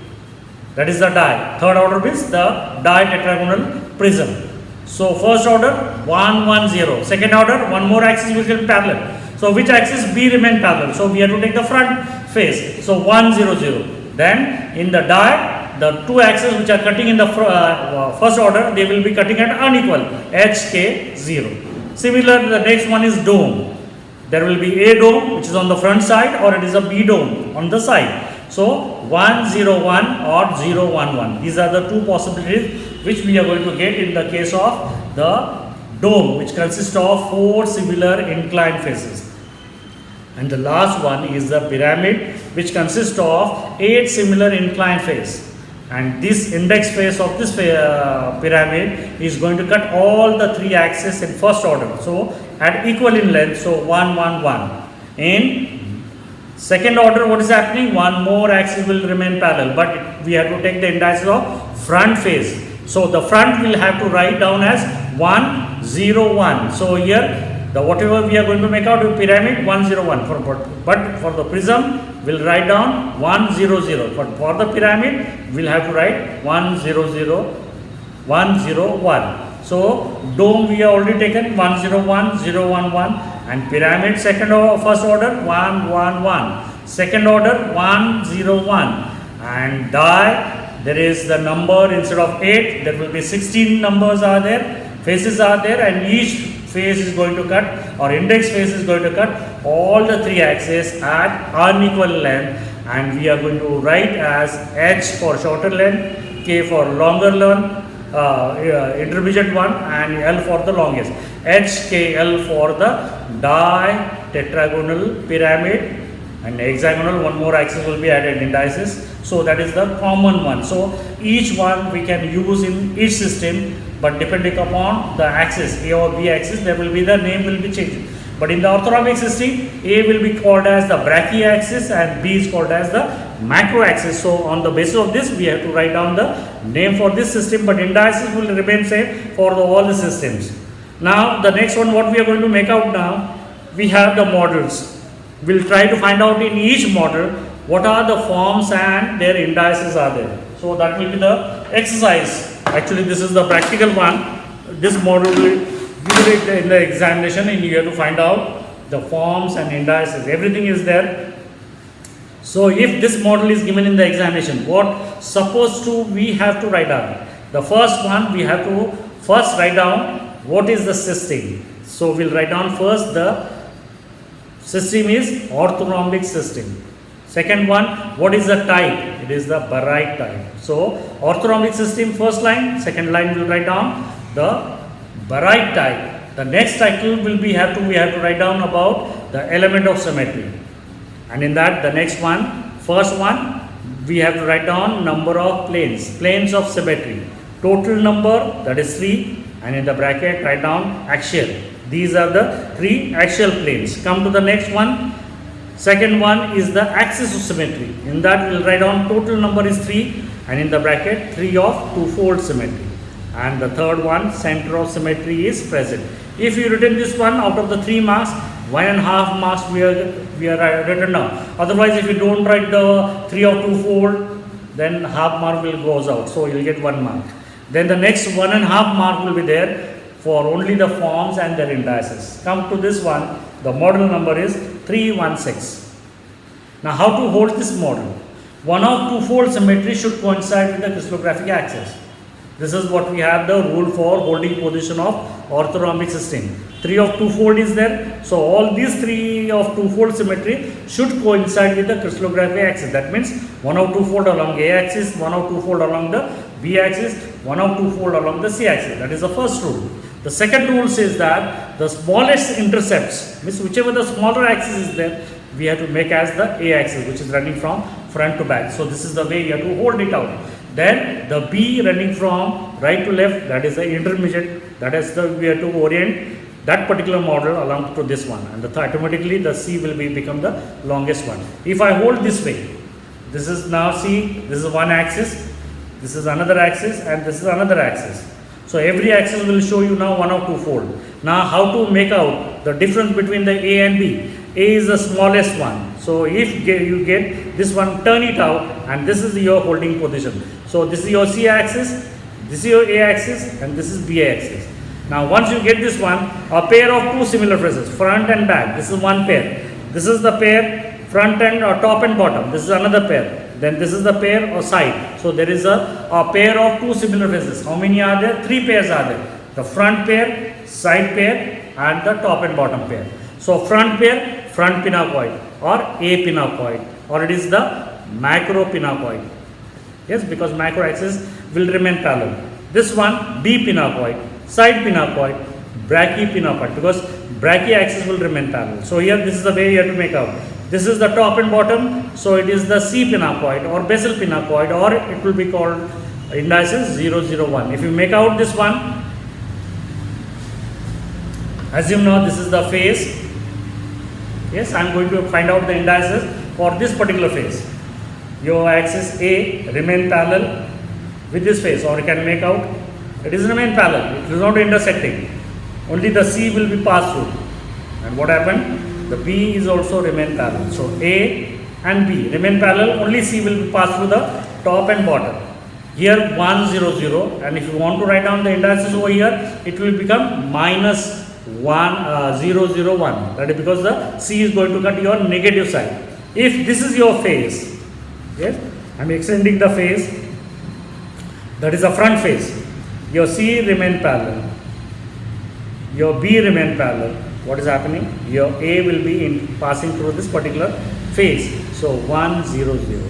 That is the third order means the ditetragonal prism. So first order 1, 1, 0. Second order, one more axis will get parallel. So which axis? B remain parallel. So we have to take the front face. So 1, 0, 0. Then in the the two axes which are cutting in the first order, they will be cutting at unequal. HK 0. Similar, the next one is dome. There will be A dome which is on the front side, or it is a B dome on the side. So 1, 0, 1 or 0, 1, 1. These are the two possibilities which we are going to get in the case of the dome, which consists of 4 similar inclined faces. And the last one is the pyramid, which consists of 8 similar inclined faces. And this index face of this pyramid is going to cut all the 3 axes in first order. So at equal in length, so 1, 1, 1. In second order, what is happening? One more axis will remain parallel, but we have to take the indices of front face. So the front will have to write down as 1, 0, 1. So here the whatever we are going to make out of pyramid 1, 0, 1. But for the prism we'll write down 1, 0, 0. But for the pyramid we'll have to write 1, 0, 0, 1, 0, 1. So dome we have already taken 1, 0, 1, 0, 1, 1. And pyramid second or first order 1, 1, 1. Second order 1, 0, 1. And there is the number instead of 8, there will be 16 numbers are there, faces are there, and each face is going to cut, or index face is going to cut all the 3 axes at unequal length, and we are going to write as H for shorter length, K for longer length, intermediate one, and L for the longest. HKL for the ditetragonal pyramid, and hexagonal, one more axis will be added, indices. So that is the common one. So each one we can use in each system, but depending upon the axis, A or B axis, there will be the name will be changed. But in the orthonomic system, A will be called as the brachyaxis and B is called as the macroaxis. So on the basis of this, we have to write down the name for this system, but indices will remain same for all the systems. Now the next one, what we are going to make out now, we have the models. We'll try to find out in each model what are the forms and their indices are there. So that will be the exercise. Actually, this is the practical one. This model will give it in the examination, and you have to find out the forms and indices. Everything is there. So if this model is given in the examination, what supposed to we have to write down? The first one, we have to first write down what is the system. So we'll write down first the system is orthorhombic system. Second one, what is the type? It is the barite type. So orthorhombic system, first line. Second line will write down the barite type. The next title will be we have to write down about the element of symmetry. And in that, the next one, first one, we have to write down number of planes of symmetry. Total number, that is 3, and in the bracket write down axial. These are the 3 axial planes. Come to the next one. Second one is the axis of symmetry. In that we will write down total number is 3, and in the bracket 3 of two-fold symmetry. And the third one, center of symmetry is present. If you written this one, out of the 3 marks, 1.5 marks we are written down. Otherwise, if you don't write the 3 of two-fold, then half mark will goes out. So you will get 1 mark. Then the next 1.5 mark will be there for only the forms and their indices. Come to this one, the model number is 316. Now how to hold this model? 1 of two-fold symmetry should coincide with the crystallographic axis. This is what we have the rule for holding position of orthorhombic system. 3 of two-fold is there. So all these 3 of two-fold symmetry should coincide with the crystallographic axis. That means 1 of two-fold along A axis, 1 of two-fold along the B axis, 1 of two-fold along the C axis. That is the first rule. The second rule says that the smallest intercepts, means whichever the smaller axis is there, we have to make as the A axis, which is running from front to back. So this is the way you have to hold it out. Then the B running from right to left, that is the intermediate, that is the we have to orient that particular model along to this one, and automatically the C will become the longest one. If I hold this way, this is now C, this is one axis, this is another axis, and this is another axis. So every axis will show you now 1 of two-fold. Now how to make out the difference between the A and B? A is the smallest one. So if you get this one, turn it out, and this is your holding position. So this is your C axis, this is your A axis, and this is B axis. Now once you get this one, a pair of two similar faces, front and back, this is one pair. This is the pair, front and top and bottom. This is another pair. Then this is the pair or side. So there is a pair of two similar faces. How many are there? 3 pairs are there. The front pair, side pair, and the top and bottom pair. So front pair, front pinacoid or A pinacoid, or it is the macro pinacoid. Yes, because macro axis will remain parallel. This one B pinacoid, side pinacoid, brachypinacoid, because brachyaxis will remain parallel. So here this is the way you have to make out. This is the top and bottom, so it is the C pinacoid or basal pinacoid, or it will be called indices 001. If you make out this one, assume now this is the face. Yes, I am going to find out the indices for this particular face. Your axis A remain parallel with this face, or you can make out it is remain parallel, it is not intersecting. Only the C will be passed through. And what happened? The B is also remain parallel. So A and B remain parallel, only C will be passed through the top and bottom. Here 1, 0, 0, and if you want to write down the indices over here, it will become minus 1, 0, 0, 1. That is because the C is going to cut your negative side. If this is your face, yes, I am extending the face, that is the front face. Your C remain parallel, your B remain parallel. What is happening? Your A will be passing through this particular face. So 1, 0, 0.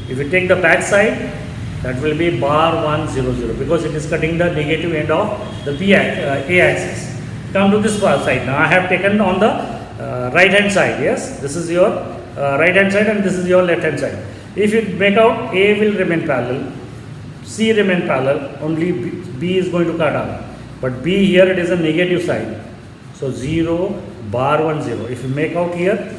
If you take the back side, That will be bar 1, 0, 0 because it is cutting the negative end of the A axis. Come to this side. Now I have taken on the right hand side. Yes, this is your right hand side and this is your left hand side. If you make out, A will remain parallel, C remain parallel, only B is going to cut out. But B here it is a negative side. So 0, bar 1, 0. If you make out here,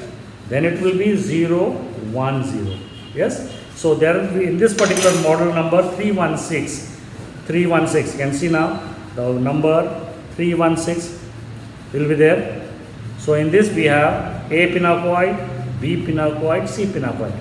then it will be 0, 1, 0. Yes. So there will be in this particular model number 316. You can see now the number 316 will be there. So in this we have A pinacoid, B pinacoid, C pinacoid.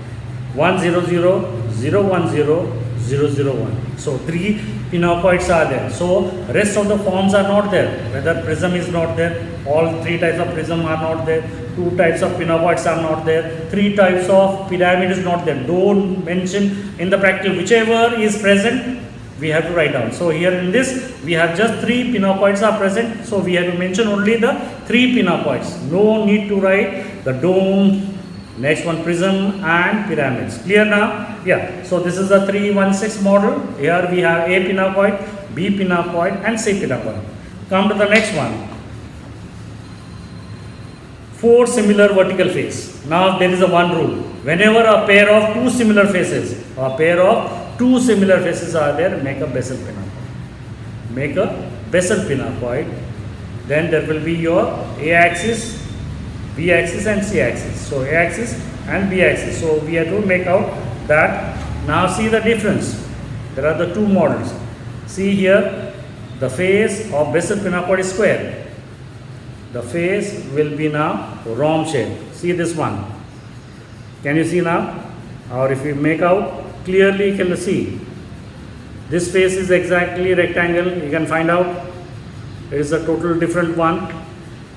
1, 0, 0, 0, 1, 0, 0, 0, 1. So 3 pinacoids are there. So rest of the forms are not there. Whether prism is not there, all 3 types of prism are not there, 2 types of pinacoids are not there, 3 types of pyramid is not there. Don't mention in the practical. Whichever is present, we have to write down. So here in this, we have just 3 pinacoids are present. So we have to mention only the 3 pinacoids. No need to write the dome, next one prism and pyramids. Clear now? Yeah. So this is the 316 model. Here we have A pinacoid, B pinacoid and C pinacoid. Come to the next one. 4 similar vertical face. Now there is a one rule. Whenever a pair of 2 similar faces are there, make a Bessel pinacoid. Make a Bessel pinacoid. Then there will be your A axis, B axis and C axis. So A axis and B axis. So we have to make out that. Now see the difference. There are the 2 models. See here, the face of Bessel pinacoid is square. The face will be now rhomb shape. See this one. Can you see now? Or if you make out, clearly you can see. This face is exactly rectangle. You can find out. It is a total different one.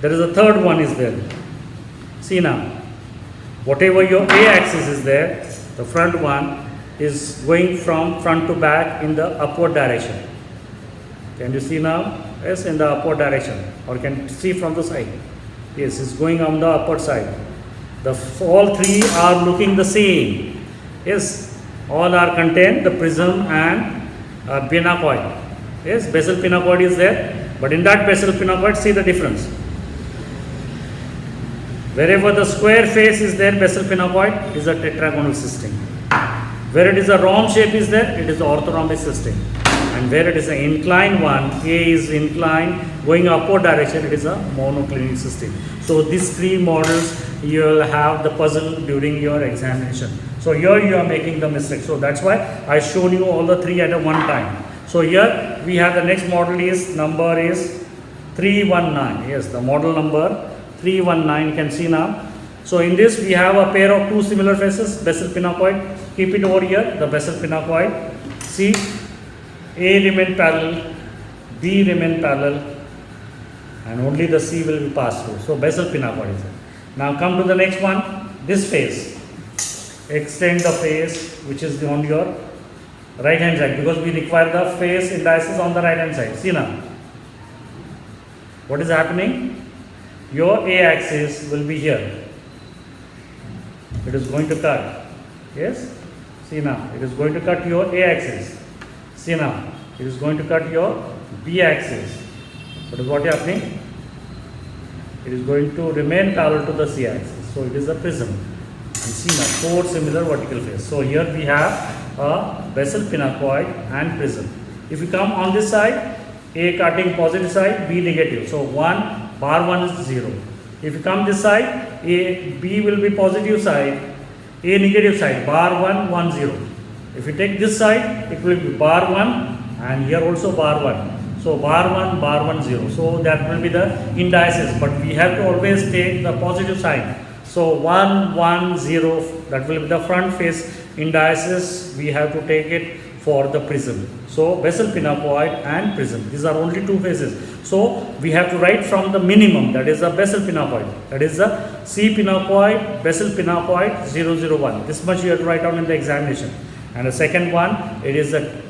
There is a third one is there. See now. Whatever your A axis is there, the front one is going from front to back in the upward direction. Can you see now? Yes, in the upward direction, or can see from the side. Yes, it's going on the upward side. All 3 are looking the same. Yes, all are contained the prism and pinacoid. Yes, Bessel pinacoid is there, but in that Bessel pinacoid, see the difference. Wherever the square face is there, Bessel pinacoid is a tetragonal system. Where it is a rhomb shape is there, it is the orthorhombic system. And where it is an inclined one, A is inclined, going upward direction, it is a monoclinic system. So these 3 models, you will have the puzzle during your examination. So here you are making the mistake. So that's why I shown you all the 3 at a one time. So here we have the next model is, number is 319. Yes, the model number 319, you can see now. So in this we have a pair of 2 similar faces, Bessel pinacoid. Keep it over here, the Bessel pinacoid. See, A remain parallel, B remain parallel, and only the C will be passed through. So Bessel pinacoid is there. Now come to the next one, this face. Extend the face which is on your right hand side, because we require the face indices on the right hand side. See now. What is happening? Your A axis will be here. It is going to cut. Yes? See now. It is going to cut your A axis. See now. It is going to cut your B axis. What is what happening? It is going to remain parallel to the C axis. So it is a prism. And see now, 4 similar vertical faces. So here we have a Bessel pinacoid and prism. If you come on this side, A cutting positive side, B negative. So bar 1 is 0. If you come this side, B will be positive side, A negative side, bar 1, 1, 0. If you take this side, it will be bar 1 and here also bar 1. So bar 1, 0. So that will be the indices, but we have to always take the positive sign. So 1, 1, 0, that will be the front face indices. We have to take it for the prism. So Bessel pinacoid and prism. These are only 2 faces. So we have to write from the minimum, that is the Bessel pinacoid. That is the C pinacoid, Bessel pinacoid 001. This much you have to write down in the examination. And the second one, it is the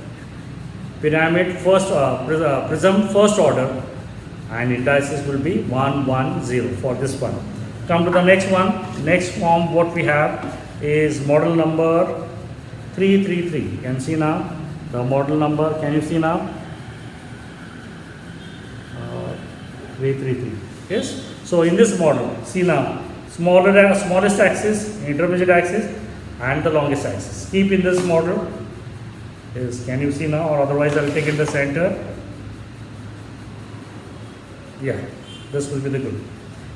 pyramid prism first order, and indices will be 1, 1, 0 for this one. Come to the next one. Next form what we have is model number 333. You can see now The model number, can you see now? 333. Yes. So in this model, see now, smallest axis, intermediate axis, and the longest axis. Keep in this model. Yes. Can you see now? Or otherwise, I will take in the center. Yeah. This will be the good.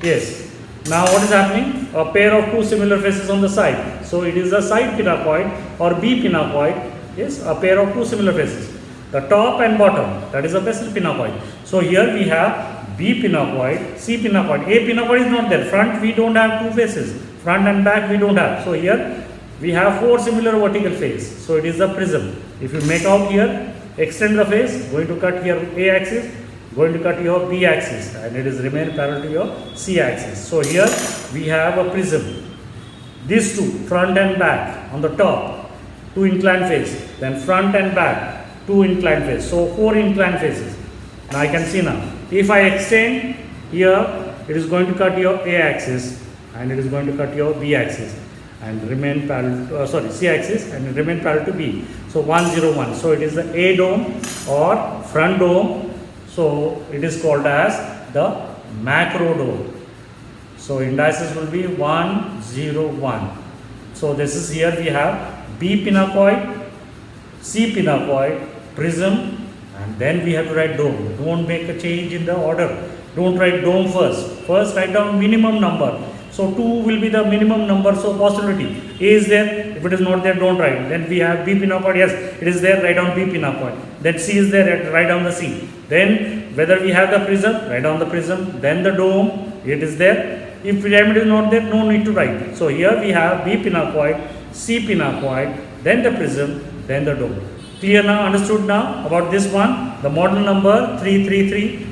Yes. Now what is happening? A pair of two similar faces on the side. So it is a side pinacoid or B pinacoid. Yes, a pair of two similar faces. The top and bottom, that is a Bessel pinacoid. So here we have B pinacoid, C pinacoid. A pinacoid is not there. Front we don't have two faces. Front and back we don't have. So here we have four similar vertical faces. So it is a prism. If you make out here, extend the face, going to cut here A axis, going to cut your B axis, and it is remain parallel to your C axis. So here we have a prism. These two, front and back, on the top, two inclined face, then front and back, two inclined face. So four inclined faces. Now I can see now. If I extend here, it is going to cut your A axis, and it is going to cut your B axis, and remain parallel to, C axis, and remain parallel to B. So 101. So it is the A dome or front dome. So it is called as the macro dome. So indices will be 101. So this is here we have B pinacoid, C pinacoid, prism, and then we have to write dome. Don't make a change in the order. Don't write dome first. First write down minimum number. So 2 will be the minimum number. So possibility A is there. If it is not there, don't write. Then we have B pinacoid. Yes, it is there. Write down B pinacoid. Then C is there. Write down the C. Then whether we have the prism, write down the prism. Then the dome. It is there. If pyramid is not there, no need to write. So here we have B pinacoid, C pinacoid, then the prism, then the dome. Clear now? Understood now about this one? The model number 333.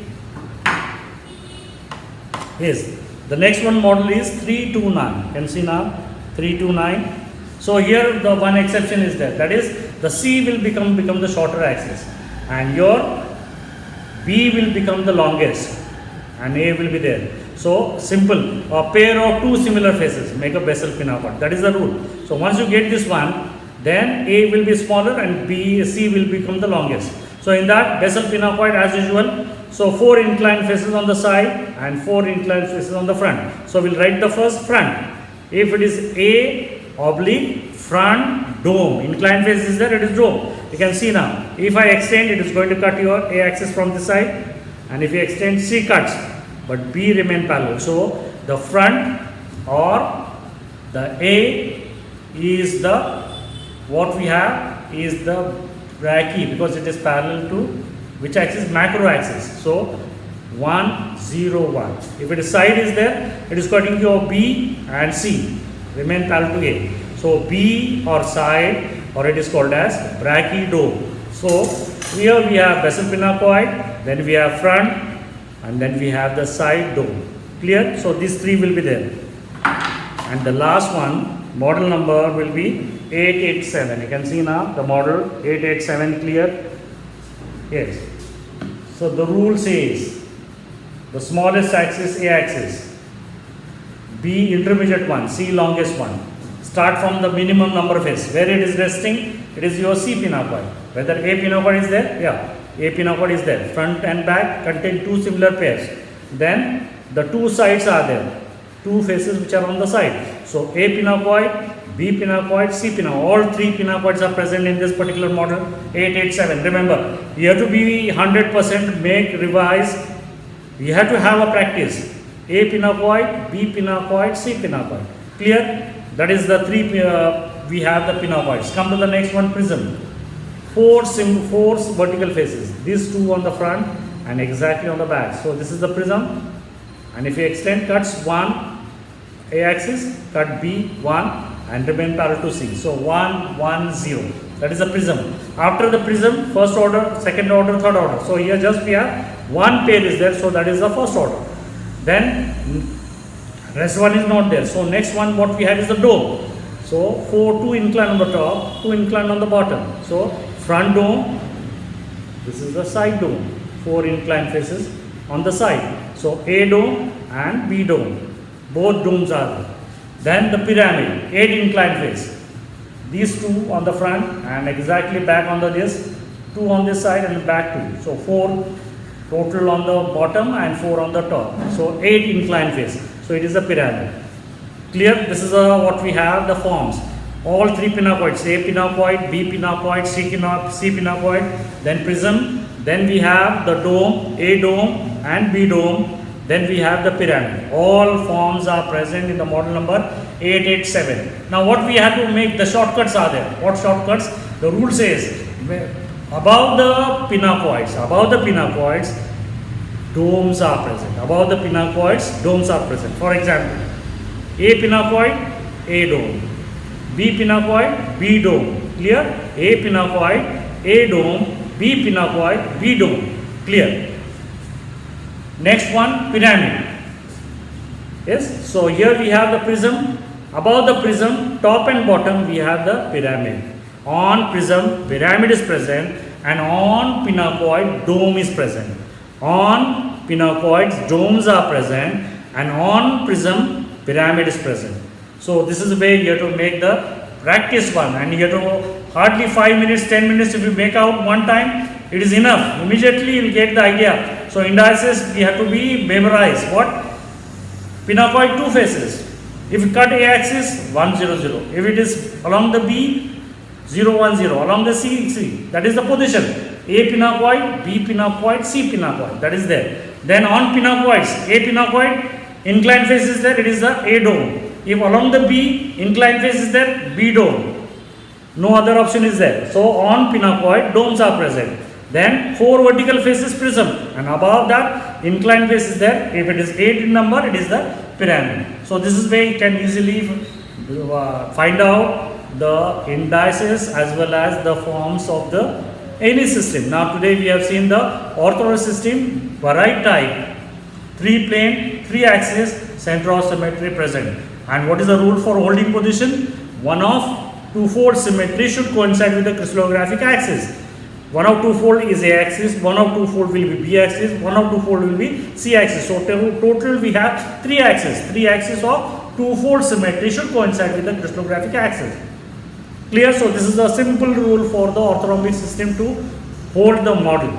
Yes. The next one model is 329. Can you see now? 329. So here the one exception is there. That is the C will become the shorter axis, and your B will become the longest, and A will be there. So simple, a pair of two similar faces make a Bessel pinacoid. That is the rule. So once you get this one, then A will be smaller and C will become the longest. So in that Bessel pinacoid as usual, so four inclined faces on the side and four inclined faces on the front. So we'll write the first front. If it is A oblique front dome, inclined face is there, it is dome. You can see now. If I extend, it is going to cut your A axis from this side, and if you extend, C cuts, but B remain parallel. So the front or the A is the, what we have is the brachy, because it is parallel to which axis? Macro axis. So 101. If it is side is there, it is cutting your B and C, remain parallel to A. So B or side, or it is called as brachydome. So here we have Bessel pinacoid, then we have front, and then we have the side dome. Clear? So these three will be there. And the last one, model number will be 887. You can see now the model 887. Clear? Yes. So the rule says the smallest axis A axis, B intermediate one, C longest one. Start from the minimum number face. Where it is resting, it is your C pinacoid. Whether A pinacoid is there, yeah, A pinacoid is there. Front and back contain two similar pairs. Then the two sides are there, two faces which are on the side. So A pinacoid, B pinacoid, C pinacoid. All three pinacoids are present in this particular model 887. Remember, you have to be 100% make, revise. You have to have a practice. A pinacoid, B pinacoid, C pinacoid. Clear? That is the three, we have the pinacoids. Come to the next one, prism. Four vertical faces. These two on the front and exactly on the back. So this is the prism. And if you extend, cuts one A axis, cut B, one, and remain parallel to C. So 1, 1, 0. That is the prism. After the prism, first order, second order, third order. So here just we have one pair is there. So that is the first order. Then rest one is not there. So next one what we have is the dome. So two inclined on the top, two inclined on the bottom. So front dome, this is the side dome. Four inclined faces on the side. So A dome and B dome. Both domes are there. Then the pyramid, 8 inclined face. These two on the front and exactly back on the this 2 on this side and back 2. So 4 total on the bottom and 4 on the top. So 8 inclined face. So it is a pyramid. Clear? This is what we have, the forms. All 3 pinacoids, A pinacoid, B pinacoid, C pinacoid, then prism. Then we have the dome, A dome and B dome. Then we have the pyramid. All forms are present in the model number 887. Now what we have to make, the shortcuts are there. What shortcuts? The rule says above the pinacoids, domes are present. Above the pinacoids, domes are present. For example, A pinacoid, A dome. B pinacoid, B dome. Clear? A pinacoid, A dome. B pinacoid, B dome. Clear? Next one, pyramid. Yes, so here we have the prism. Above the prism, top and bottom, we have the pyramid. On prism, pyramid is present, and on pinacoid, dome is present. On pinacoids, domes are present, and on prism, pyramid is present. So this is the way you have to make the practice one, and you have to hardly 5 minutes, 10 minutes. If you make out one time, it is enough. Immediately you will get the idea. So indices we have to be memorized. What? Pinacoid 2 faces. If you cut A axis, 1 0 0. If it is along the B, 0 1 0. Along the C, C. That is the position. A pinacoid, B pinacoid, C pinacoid. That is there. Then on pinacoids, A pinacoid, inclined face is there. It is the A dome. If along the B, inclined face is there, B dome. No other option is there. So on pinacoid, domes are present. Then 4 vertical faces prism, and above that inclined face is there. If it is 8 in number, it is the pyramid. So this is where you can easily find out the indices as well as the forms of the any system. Now today we have seen the orthogonal system, varied type, 3 plane, 3 axis, center of symmetry present. And what is the rule for holding position? One of two-fold symmetry should coincide with the crystallographic axis. One of two-fold is A axis, one of two-fold will be B axis, one of two-fold will be C axis. So total we have 3 axes. 3 axes of two-fold symmetry should coincide with the crystallographic axis. Clear? So this is a simple rule for the orthorhombic system to hold the model.